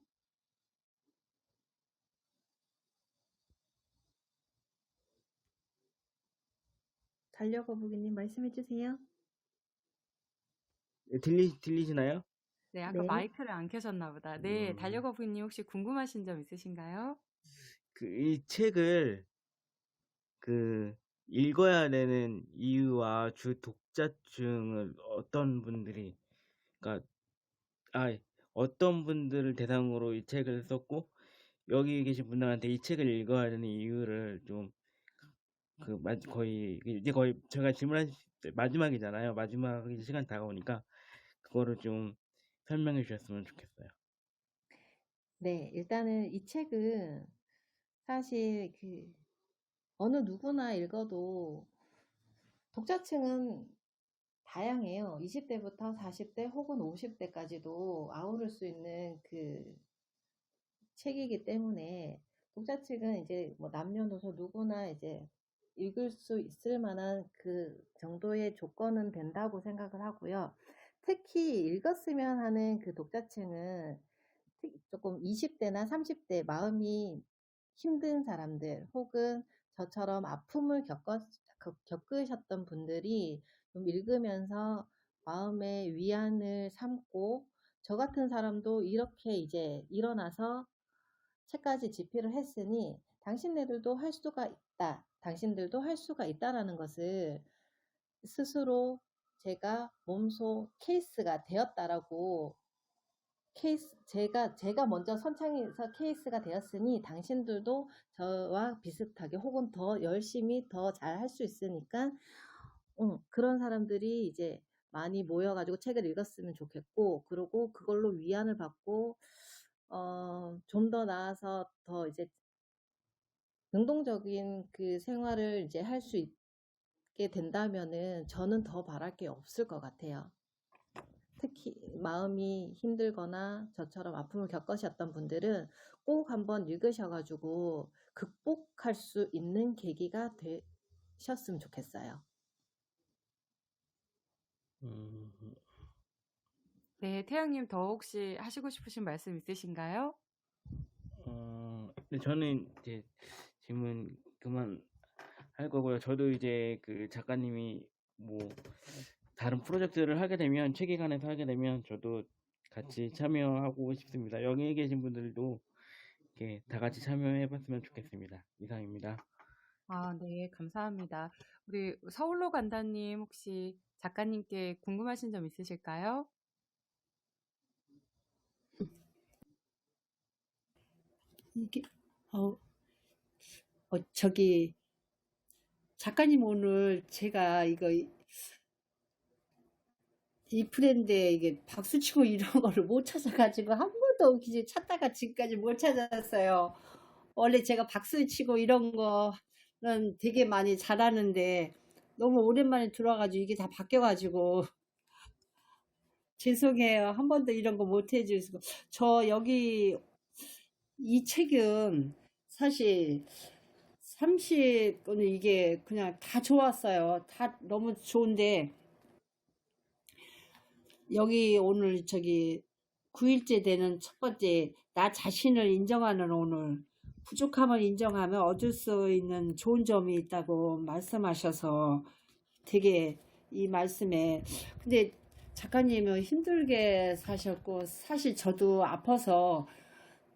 달려거북이님 말씀해 주세요. 들리시나요? 네, 아까 네. 마이크를 안 켜셨나 보다. 네, 달려거북이 님 혹시 궁금하신 점 있으신가요? 이 책을 읽어야 되는 이유와 주 독자층을 그러니까 어떤 분들을 대상으로 이 책을 썼고, 여기 계신 분들한테 이 책을 읽어야 되는 이유를 좀 거의 제가 질문한 마지막이잖아요. 마지막 시간 다가오니까 그거를 좀 설명해 주셨으면 좋겠어요. 네, 일단은 이 책은 사실 어느 누구나 읽어도 독자층은 다양해요. 20대부터 40대 혹은 50대까지도 아우를 수 있는 책이기 때문에 독자층은 이제 뭐 남녀노소 누구나 이제 읽을 수 있을 만한 그 정도의 조건은 된다고 생각을 하고요. 특히 읽었으면 하는 그 독자층은 조금 20대나 30대 마음이 힘든 사람들 혹은 저처럼 아픔을 겪으셨던 분들이 좀 읽으면서 마음의 위안을 삼고, 저 같은 사람도 이렇게 이제 일어나서 책까지 집필을 했으니 당신네들도 할 수가 있다, 당신들도 할 수가 있다라는 것을 스스로 제가 몸소 케이스가 되었다라고, 제가 먼저 선창해서 케이스가 되었으니 당신들도 저와 비슷하게 혹은 더 열심히 더 잘 할 수 있으니까 그런 사람들이 이제 많이 모여가지고 책을 읽었으면 좋겠고, 그리고 그걸로 위안을 받고 좀 더 나아서 더 이제 능동적인 그 생활을 이제 할 수 있게 된다면은 저는 더 바랄 게 없을 것 같아요. 특히 마음이 힘들거나 저처럼 아픔을 겪으셨던 분들은 꼭 한번 읽으셔가지고 극복할 수 있는 계기가 되셨으면 좋겠어요. 네, 태양님 더 혹시 하시고 싶으신 말씀 있으신가요? 네, 저는 이제 질문 그만 할 거고요. 저도 이제 그 작가님이 뭐 다른 프로젝트를 하게 되면 체계관에서 하게 되면 저도 같이 참여하고 싶습니다. 여기 계신 분들도 이렇게 다 같이 참여해봤으면 좋겠습니다. 이상입니다. 아, 네, 감사합니다. 우리 서울로 간다님 혹시 작가님께 궁금하신 점 있으실까요? 이게 저기 작가님 오늘 제가 이거 이 프렌드에 이게 박수 치고 이런 거를 못 찾아가지고 한 번도 이제 찾다가 지금까지 못 찾았어요. 원래 제가 박수 치고 이런 거는 되게 많이 잘하는데 너무 오랜만에 들어와가지고 이게 다 바뀌어가지고 죄송해요. 한 번도 이런 거 못 해주시고. 저 여기 이 책은 사실 30, 이게 그냥 다 좋았어요. 다 너무 좋은데 여기 오늘 저기 9일째 되는 첫 번째 나 자신을 인정하는 오늘 부족함을 인정하면 얻을 수 있는 좋은 점이 있다고 말씀하셔서 되게 이 말씀에 근데 작가님은 힘들게 사셨고 사실 저도 아파서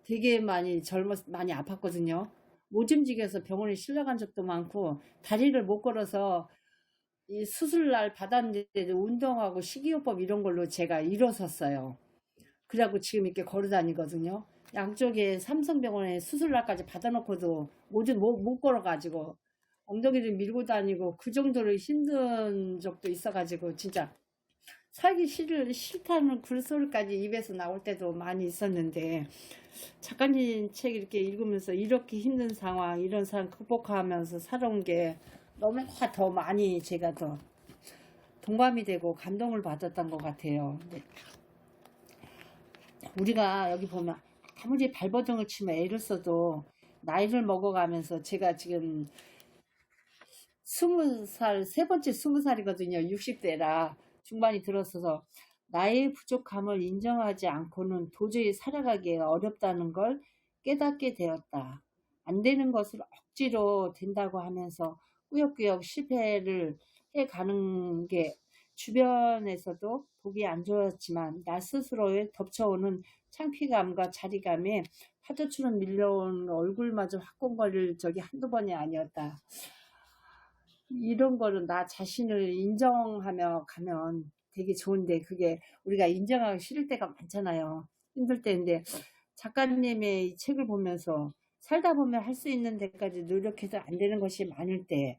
되게 많이 많이 아팠거든요. 못 움직여서 병원에 실려간 적도 많고 다리를 못 걸어서 이 수술날 받았는데 운동하고 식이요법 이런 걸로 제가 일어섰어요. 그래갖고 지금 이렇게 걸어 다니거든요. 양쪽에 삼성병원에 수술날까지 받아놓고도 못 걸어가지고 엉덩이를 밀고 다니고 그 정도로 힘든 적도 있어가지고 진짜 살기 싫다는 글소리까지 입에서 나올 때도 많이 있었는데 작가님 책 이렇게 읽으면서 이렇게 힘든 상황 이런 상황 극복하면서 살아온 게 너무나 더 많이 제가 더 동감이 되고 감동을 받았던 것 같아요. 근데 우리가 여기 보면 아무리 발버둥을 치면 애를 써도 나이를 먹어가면서 제가 지금 20살, 세 번째 20살이거든요. 60대라 중반이 들어서서 나의 부족함을 인정하지 않고는 도저히 살아가기 어렵다는 걸 깨닫게 되었다. 안 되는 것을 억지로 된다고 하면서 꾸역꾸역 실패를 해가는 게 주변에서도 보기 안 좋았지만 나 스스로의 덮쳐오는 창피감과 자리감에 파도처럼 밀려온 얼굴마저 화끈거릴 적이 한두 번이 아니었다. 이런 거는 나 자신을 인정하며 가면 되게 좋은데 그게 우리가 인정하기 싫을 때가 많잖아요. 힘들 때인데 작가님의 이 책을 보면서 살다 보면 할 수 있는 데까지 노력해도 안 되는 것이 많을 때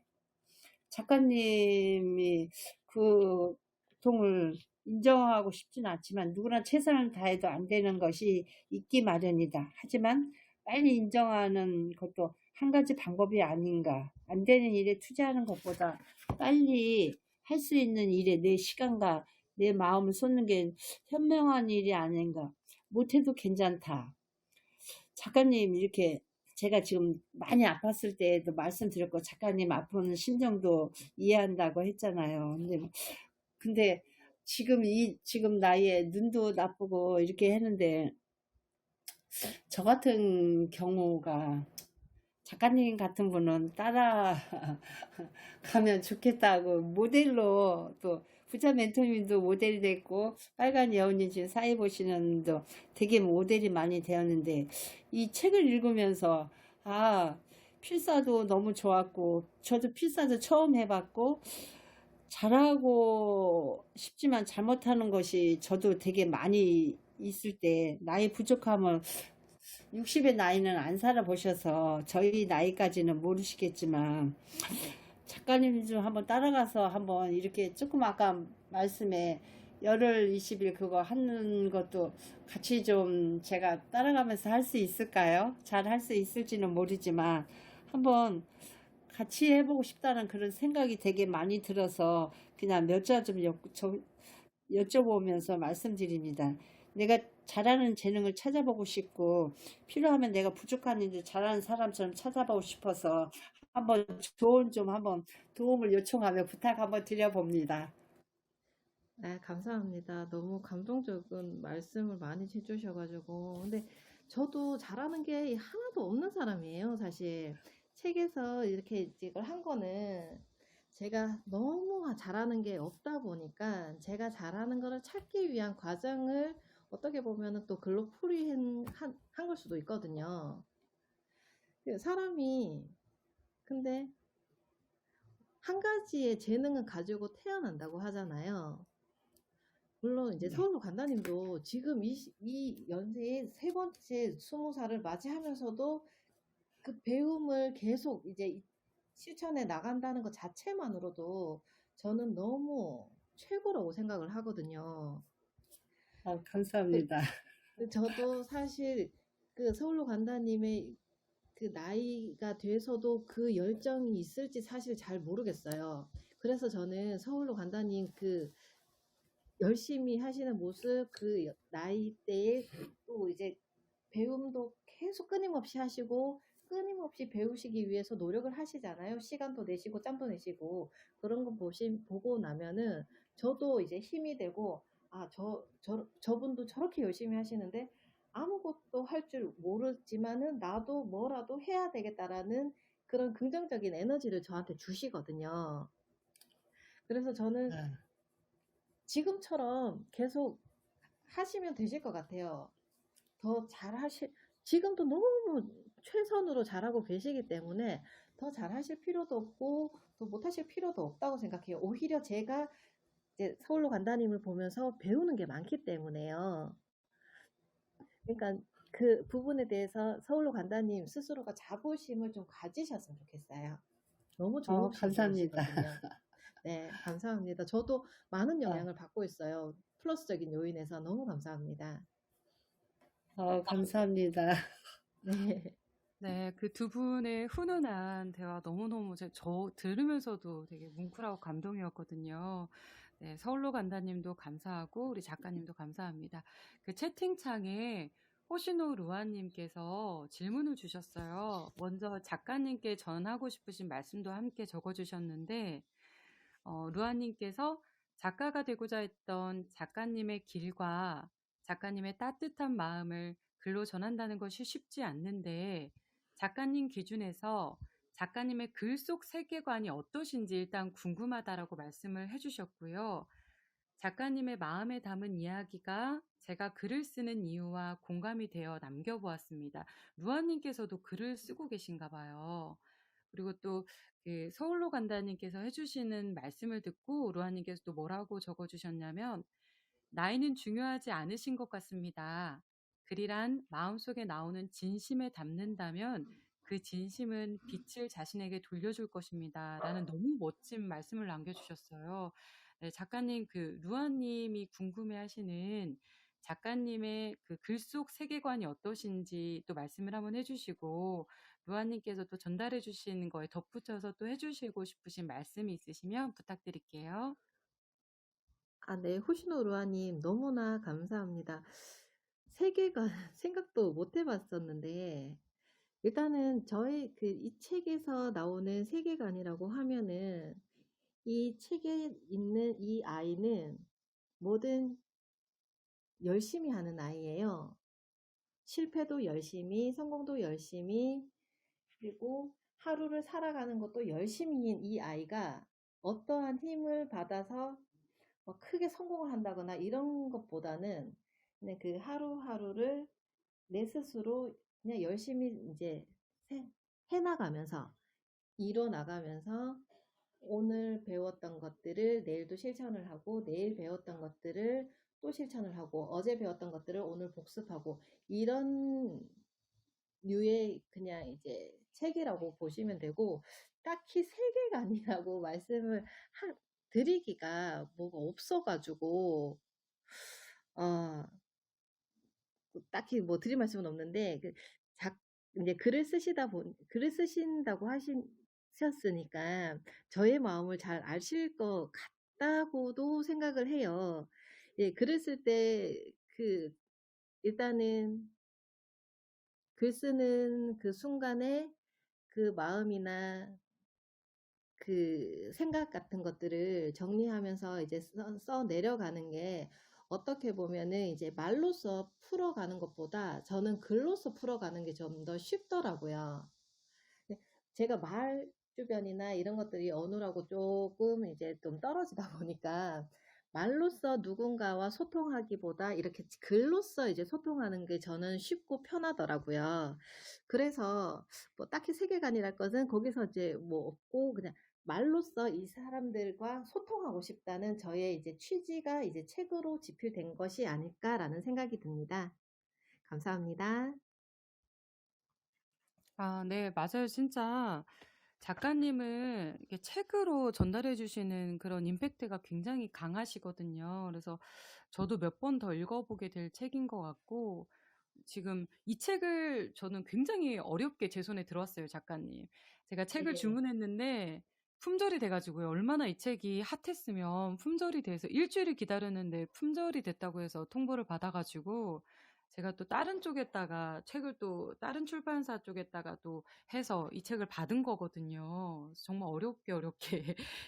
작가님이 그 고통을 인정하고 싶지는 않지만 누구나 최선을 다해도 안 되는 것이 있기 마련이다. 하지만 빨리 인정하는 것도 한 가지 방법이 아닌가. 안 되는 일에 투자하는 것보다 빨리 할 수 있는 일에 내 시간과 내 마음을 쏟는 게 현명한 일이 아닌가. 못해도 괜찮다. 작가님 이렇게 제가 지금 많이 아팠을 때도 말씀드렸고 작가님 아픈 심정도 이해한다고 했잖아요. 근데 지금 나이에 눈도 나쁘고 이렇게 했는데 저 같은 경우가 작가님 같은 분은 따라가면 좋겠다고 모델로 또 부자 멘토님도 모델이 됐고 빨간 여운님 지금 사회 보시는 도 되게 모델이 많이 되었는데 이 책을 읽으면서 필사도 너무 좋았고 저도 필사도 처음 해봤고 잘하고 싶지만 잘못하는 것이 저도 되게 많이 있을 때 나의 부족함을 60의 나이는 안 살아보셔서 저희 나이까지는 모르시겠지만 작가님 좀 한번 따라가서 한번 이렇게 조금 아까 말씀에 열흘 20일 그거 하는 것도 같이 좀 제가 따라가면서 할 수 있을까요? 잘 할 수 있을지는 모르지만 한번 같이 해보고 싶다는 그런 생각이 되게 많이 들어서 그냥 몇 자 좀 여쭤보면서 말씀드립니다. 내가 잘하는 재능을 찾아보고 싶고 필요하면 내가 부족한 일을 잘하는 사람처럼 찾아보고 싶어서 한번 조언 좀 한번 도움을 요청하며 부탁 한번 드려봅니다. 아, 감사합니다. 너무 감동적인 말씀을 많이 해주셔가지고. 근데 저도 잘하는 게 하나도 없는 사람이에요, 사실. 책에서 이렇게 이걸 한 거는 제가 너무 잘하는 게 없다 보니까 제가 잘하는 거를 찾기 위한 과정을 어떻게 보면은 또 글로 한 걸 수도 있거든요. 사람이, 근데 한 가지의 재능을 가지고 태어난다고 하잖아요. 물론 이제 네. 서울로 간다님도 지금 이 연세에 세 번째 20살을 맞이하면서도 그 배움을 계속 이제 실천해 나간다는 것 자체만으로도 저는 너무 최고라고 생각을 하거든요. 그- 감사합니다. 저도 사실 그 서울로 간다님의 그 나이가 돼서도 그 열정이 있을지 사실 잘 모르겠어요. 그래서 저는 서울로 간다님 그 열심히 하시는 모습, 그 나이대에 또 이제 배움도 계속 끊임없이 하시고, 끊임없이 배우시기 위해서 노력을 하시잖아요. 시간도 내시고, 짬도 내시고, 그런 거 보고 나면은 저도 이제 힘이 되고, 아, 저분도 저렇게 열심히 하시는데 아무것도 할 줄 모르지만은 나도 뭐라도 해야 되겠다라는 그런 긍정적인 에너지를 저한테 주시거든요. 그래서 저는 아, 지금처럼 계속 하시면 되실 것 같아요. 더 잘하실, 지금도 너무 최선으로 잘하고 계시기 때문에 더 잘하실 필요도 없고, 더 못하실 필요도 없다고 생각해요. 오히려 제가 이제 서울로 간다님을 보면서 배우는 게 많기 때문에요. 그러니까 그 부분에 대해서 서울로 간다님 스스로가 자부심을 좀 가지셨으면 좋겠어요. 너무 좋으신 감사합니다. 분이시거든요. 네, 감사합니다. 저도 많은 아, 영향을 받고 있어요. 플러스적인 요인에서 너무 감사합니다. 감사합니다. 네. 네, 그 두 분의 훈훈한 대화 너무너무 저 들으면서도 되게 뭉클하고 감동이었거든요. 네, 서울로 간다님도 감사하고 우리 작가님도 감사합니다. 그 채팅창에 호시노 루아님께서 질문을 주셨어요. 먼저 작가님께 전하고 싶으신 말씀도 함께 적어주셨는데, 루아님께서 작가가 되고자 했던 작가님의 길과 작가님의 따뜻한 마음을 글로 전한다는 것이 쉽지 않는데, 작가님 기준에서 작가님의 글 속 세계관이 어떠신지 일단 궁금하다라고 말씀을 해주셨고요. 작가님의 마음에 담은 이야기가 제가 글을 쓰는 이유와 공감이 되어 남겨보았습니다. 루아님께서도 글을 쓰고 계신가 봐요. 그리고 또 그 서울로 간다님께서 해주시는 말씀을 듣고 루아님께서 또 뭐라고 적어주셨냐면, 나이는 중요하지 않으신 것 같습니다. 글이란 마음속에 나오는 진심에 담는다면 그 진심은 빛을 자신에게 돌려줄 것입니다. 라는 너무 멋진 말씀을 남겨주셨어요. 네, 작가님, 그 루아님이 궁금해하시는 작가님의 그 글 속 세계관이 어떠신지 또 말씀을 한번 해주시고, 루아님께서 또 전달해 주시는 거에 덧붙여서 또 해주시고 싶으신 말씀이 있으시면 부탁드릴게요. 아, 네. 호시노 루아님 너무나 감사합니다. 세계관 생각도 못 해봤었는데, 일단은 저의 그 이 책에서 나오는 세계관이라고 하면은 이 책에 있는 이 아이는 뭐든 열심히 하는 아이예요. 실패도 열심히, 성공도 열심히, 그리고 하루를 살아가는 것도 열심히인 이 아이가 어떠한 힘을 받아서 크게 성공을 한다거나 이런 것보다는 그냥 그 하루하루를 내 스스로 그냥 열심히 이제 해나가면서, 이뤄나가면서 오늘 배웠던 것들을 내일도 실천을 하고, 내일 배웠던 것들을 또 실천을 하고, 어제 배웠던 것들을 오늘 복습하고, 이런 류의 그냥 이제 책이라고 보시면 되고, 딱히 세계관이라고 말씀을 드리기가 뭐가 없어가지고, 어, 딱히 뭐 드릴 말씀은 없는데, 이제 글을 쓰신다고 하셨으니까 저의 마음을 잘 아실 것 같다고도 생각을 해요. 예, 글을 쓸 때, 일단은 글 쓰는 그 순간에 그 마음이나 그 생각 같은 것들을 정리하면서 이제 써 내려가는 게 어떻게 보면은 이제 말로써 풀어가는 것보다 저는 글로써 풀어가는 게 좀 더 쉽더라고요. 네, 제가 말 주변이나 이런 것들이 언어라고 조금 이제 좀 떨어지다 보니까 말로써 누군가와 소통하기보다 이렇게 글로써 이제 소통하는 게 저는 쉽고 편하더라고요. 그래서 뭐 딱히 세계관이랄 것은 거기서 이제 뭐 없고 그냥 말로써 이 사람들과 소통하고 싶다는 저의 이제 취지가 이제 책으로 집필된 것이 아닐까라는 생각이 듭니다. 감사합니다. 아, 네, 맞아요. 진짜 작가님은 이렇게 책으로 전달해 주시는 그런 임팩트가 굉장히 강하시거든요. 그래서 저도 몇 번 더 읽어보게 될 책인 것 같고, 지금 이 책을 저는 굉장히 어렵게 제 손에 들어왔어요, 작가님. 제가 책을 네. 주문했는데 품절이 돼가지고요. 얼마나 이 책이 핫했으면 품절이 돼서 일주일을 기다렸는데 품절이 됐다고 해서 통보를 받아가지고 제가 또 다른 쪽에다가 책을 또 다른 출판사 쪽에다가 또 해서 이 책을 받은 거거든요. 정말 어렵게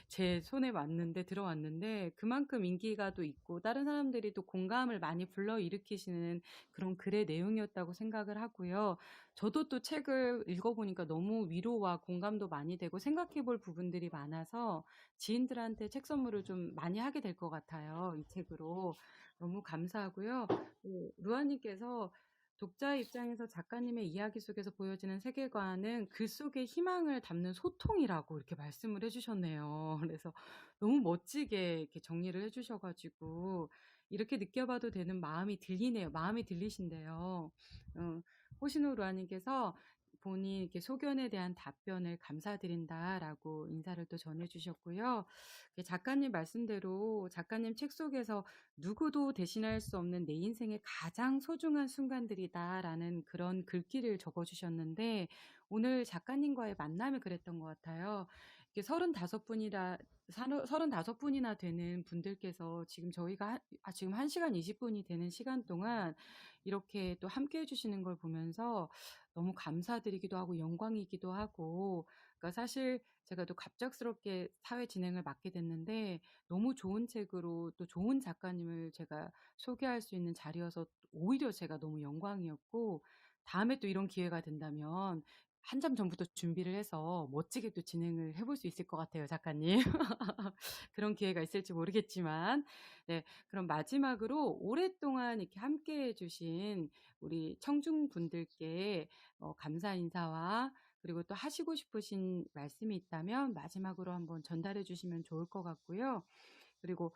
제 손에 왔는데 들어왔는데 그만큼 인기가 또 있고 다른 사람들이 또 공감을 많이 불러일으키시는 그런 글의 내용이었다고 생각을 하고요. 저도 또 책을 읽어보니까 너무 위로와 공감도 많이 되고 생각해 볼 부분들이 많아서 지인들한테 책 선물을 좀 많이 하게 될 것 같아요. 이 책으로. 너무 감사하고요. 루아님께서 독자 입장에서 작가님의 이야기 속에서 보여지는 세계관은 글 속에 희망을 담는 소통이라고 이렇게 말씀을 해주셨네요. 그래서 너무 멋지게 이렇게 정리를 해주셔가지고 이렇게 느껴봐도 되는 마음이 들리네요. 마음이 들리신데요. 호시노 루아님께서 본인 이렇게 소견에 대한 답변을 감사드린다라고 인사를 또 전해주셨고요. 작가님 말씀대로 작가님 책 속에서 누구도 대신할 수 없는 내 인생의 가장 소중한 순간들이다라는 그런 글귀를 적어주셨는데 오늘 작가님과의 만남을 그랬던 것 같아요. 이게 35분이나 되는 분들께서 지금 저희가 지금 1시간 20분이 되는 시간 동안 이렇게 또 함께 해주시는 걸 보면서 너무 감사드리기도 하고 영광이기도 하고 그러니까 사실 제가 또 갑작스럽게 사회 진행을 맡게 됐는데 너무 좋은 책으로 또 좋은 작가님을 제가 소개할 수 있는 자리여서 오히려 제가 너무 영광이었고 다음에 또 이런 기회가 된다면 한참 전부터 준비를 해서 멋지게 또 진행을 해볼 수 있을 것 같아요, 작가님. 그런 기회가 있을지 모르겠지만, 네. 그럼 마지막으로 오랫동안 이렇게 함께 해주신 우리 청중분들께 감사 인사와 그리고 또 하시고 싶으신 말씀이 있다면 마지막으로 한번 전달해 주시면 좋을 것 같고요. 그리고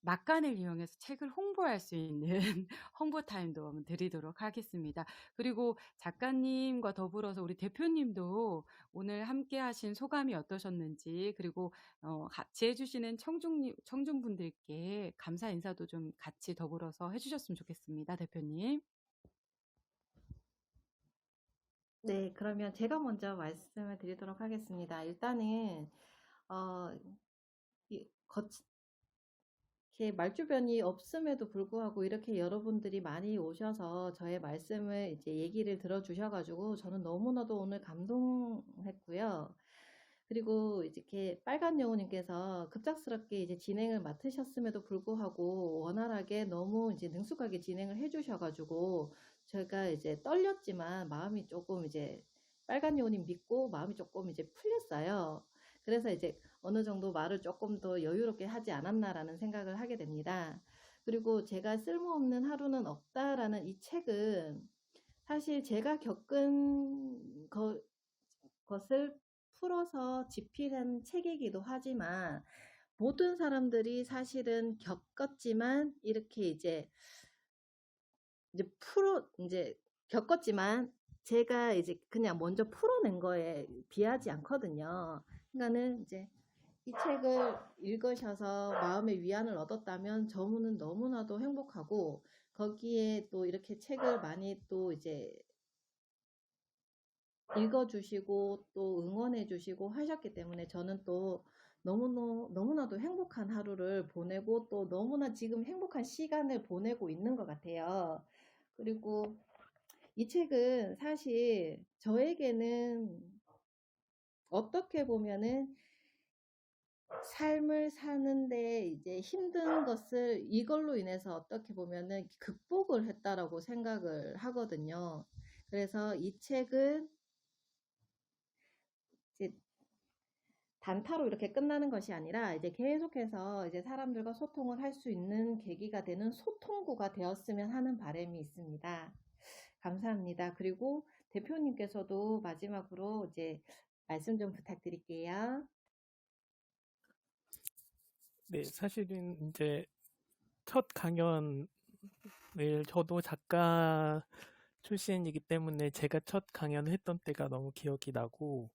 막간을 이용해서 책을 홍보할 수 있는 홍보 타임도 한번 드리도록 하겠습니다. 그리고 작가님과 더불어서 우리 대표님도 오늘 함께 하신 소감이 어떠셨는지 그리고 같이 해주시는 청중분들께 감사 인사도 좀 같이 더불어서 해주셨으면 좋겠습니다. 대표님. 네, 그러면 제가 먼저 말씀을 드리도록 하겠습니다. 일단은, 어, 이렇게 말주변이 없음에도 불구하고 이렇게 여러분들이 많이 오셔서 저의 말씀을 이제 얘기를 들어주셔가지고 저는 너무나도 오늘 감동했고요. 그리고 이렇게 빨간 여우님께서 급작스럽게 이제 진행을 맡으셨음에도 불구하고 원활하게 너무 이제 능숙하게 진행을 해주셔가지고 제가 이제 떨렸지만 마음이 조금 이제 빨간 여우님 믿고 마음이 조금 이제 풀렸어요. 그래서 이제 어느 정도 말을 조금 더 여유롭게 하지 않았나라는 생각을 하게 됩니다. 그리고 제가 쓸모없는 하루는 없다라는 이 책은 사실 제가 겪은 것을 풀어서 집필한 책이기도 하지만 모든 사람들이 사실은 겪었지만 이렇게 이제 겪었지만 제가 이제 그냥 먼저 풀어낸 거에 비하지 않거든요. 그러니까는 이제 이 책을 읽으셔서 마음의 위안을 얻었다면 저는 너무나도 행복하고 거기에 또 이렇게 책을 많이 또 이제 읽어주시고 또 응원해주시고 하셨기 때문에 저는 또 너무나도 행복한 하루를 보내고 또 너무나 지금 행복한 시간을 보내고 있는 것 같아요. 그리고 이 책은 사실 저에게는 어떻게 보면은 삶을 사는데 이제 힘든 것을 이걸로 인해서 어떻게 보면은 극복을 했다라고 생각을 하거든요. 그래서 이 책은 이제 단타로 이렇게 끝나는 것이 아니라 이제 계속해서 이제 사람들과 소통을 할 수 있는 계기가 되는 소통구가 되었으면 하는 바람이 있습니다. 감사합니다. 그리고 대표님께서도 마지막으로 이제 말씀 좀 부탁드릴게요. 네, 사실은 이제 첫 강연을 저도 작가 출신이기 때문에 제가 첫 강연을 했던 때가 너무 기억이 나고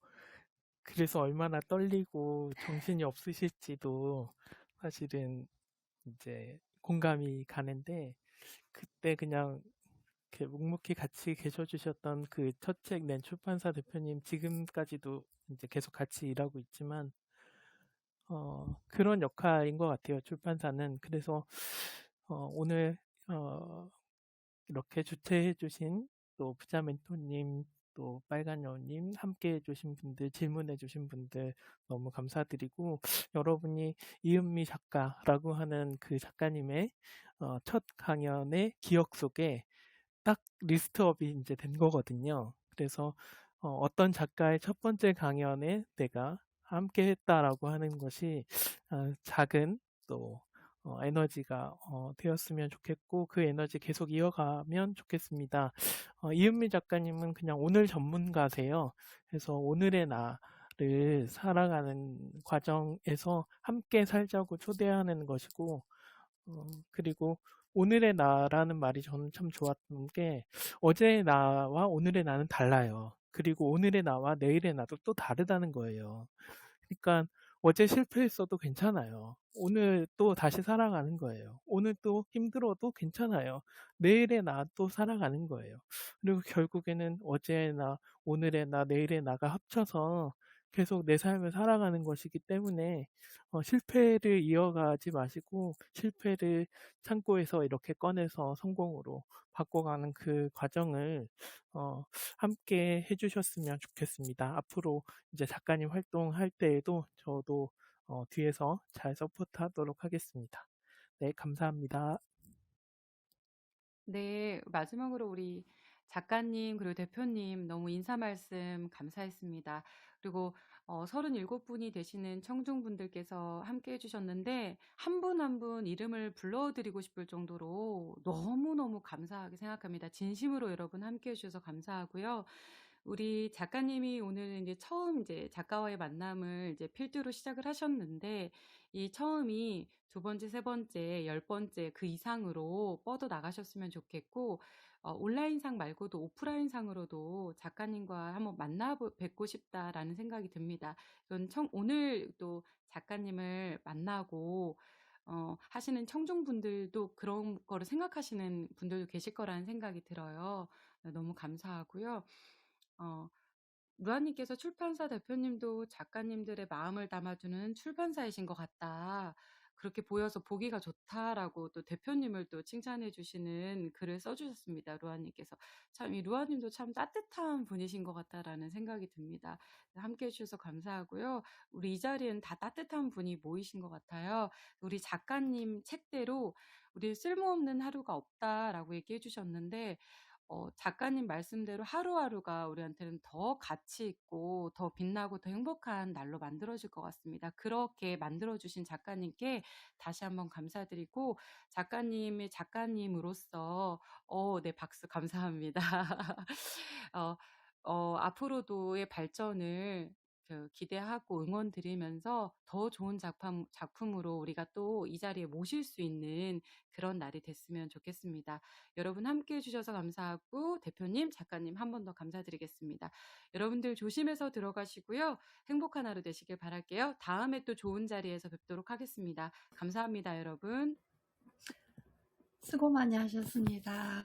그래서 얼마나 떨리고 정신이 없으실지도 사실은 이제 공감이 가는데 그때 그냥 이렇게 묵묵히 같이 계셔 주셨던 그 첫 책 낸 출판사 대표님 지금까지도 이제 계속 같이 일하고 있지만 그런 역할인 것 같아요, 출판사는. 그래서 오늘 이렇게 주최해 주신 또 부자 멘토님, 또 빨간 여우님, 함께 해주신 분들, 질문해 주신 분들 너무 감사드리고 여러분이 이은미 작가라고 하는 그 작가님의 첫 강연의 기억 속에 딱 리스트업이 이제 된 거거든요. 그래서 어떤 작가의 첫 번째 강연에 내가 함께 했다라고 하는 것이 작은 또 에너지가 되었으면 좋겠고 그 에너지 계속 이어가면 좋겠습니다. 이은미 작가님은 그냥 오늘 전문가세요. 그래서 오늘의 나를 살아가는 과정에서 함께 살자고 초대하는 것이고 그리고 오늘의 나라는 말이 저는 참 좋았던 게 어제의 나와 오늘의 나는 달라요. 그리고 오늘의 나와 내일의 나도 또 다르다는 거예요. 그러니까 어제 실패했어도 괜찮아요. 오늘 또 다시 살아가는 거예요. 오늘 또 힘들어도 괜찮아요. 내일의 나 또 살아가는 거예요. 그리고 결국에는 어제의 나, 오늘의 나, 내일의 나가 합쳐서 계속 내 삶을 살아가는 것이기 때문에 실패를 이어가지 마시고 실패를 창고에서 이렇게 꺼내서 성공으로 바꿔가는 그 과정을 함께 해주셨으면 좋겠습니다. 앞으로 이제 작가님 활동할 때에도 저도 뒤에서 잘 서포트하도록 하겠습니다. 네, 감사합니다. 네, 마지막으로 우리 작가님 그리고 대표님 너무 인사 말씀 감사했습니다. 그리고 37분이 되시는 청중분들께서 함께 해주셨는데 한 분 한 분 이름을 불러드리고 싶을 정도로 너무너무 감사하게 생각합니다. 진심으로 여러분 함께 해주셔서 감사하고요. 우리 작가님이 오늘 이제 처음 이제 작가와의 만남을 이제 필두로 시작을 하셨는데 이 처음이 두 번째, 세 번째, 10번째 그 이상으로 뻗어 나가셨으면 좋겠고 온라인상 말고도 오프라인상으로도 작가님과 한번 뵙고 싶다라는 생각이 듭니다. 오늘 또 작가님을 만나고 하시는 청중분들도 그런 거를 생각하시는 분들도 계실 거라는 생각이 들어요. 너무 감사하고요. 루아님께서 출판사 대표님도 작가님들의 마음을 담아주는 출판사이신 것 같다. 그렇게 보여서 보기가 좋다라고 또 대표님을 또 칭찬해 주시는 글을 써주셨습니다. 루아님께서. 참, 이 루아님도 참 따뜻한 분이신 것 같다라는 생각이 듭니다. 함께 해주셔서 감사하고요. 우리 이 자리엔 다 따뜻한 분이 모이신 것 같아요. 우리 작가님 책대로 우리 쓸모없는 하루가 없다라고 얘기해 주셨는데, 작가님 말씀대로 하루하루가 우리한테는 더 가치 있고 더 빛나고 더 행복한 날로 만들어질 것 같습니다. 그렇게 만들어주신 작가님께 다시 한번 감사드리고 작가님의 작가님으로서 네, 박수 감사합니다. 앞으로도의 발전을 기대하고 응원 드리면서 더 좋은 작품으로 우리가 또 이 자리에 모실 수 있는 그런 날이 됐으면 좋겠습니다. 여러분 함께 해주셔서 감사하고 대표님, 작가님 한 번 더 감사드리겠습니다. 여러분들 조심해서 들어가시고요. 행복한 하루 되시길 바랄게요. 다음에 또 좋은 자리에서 뵙도록 하겠습니다. 감사합니다, 여러분. 수고 많이 하셨습니다.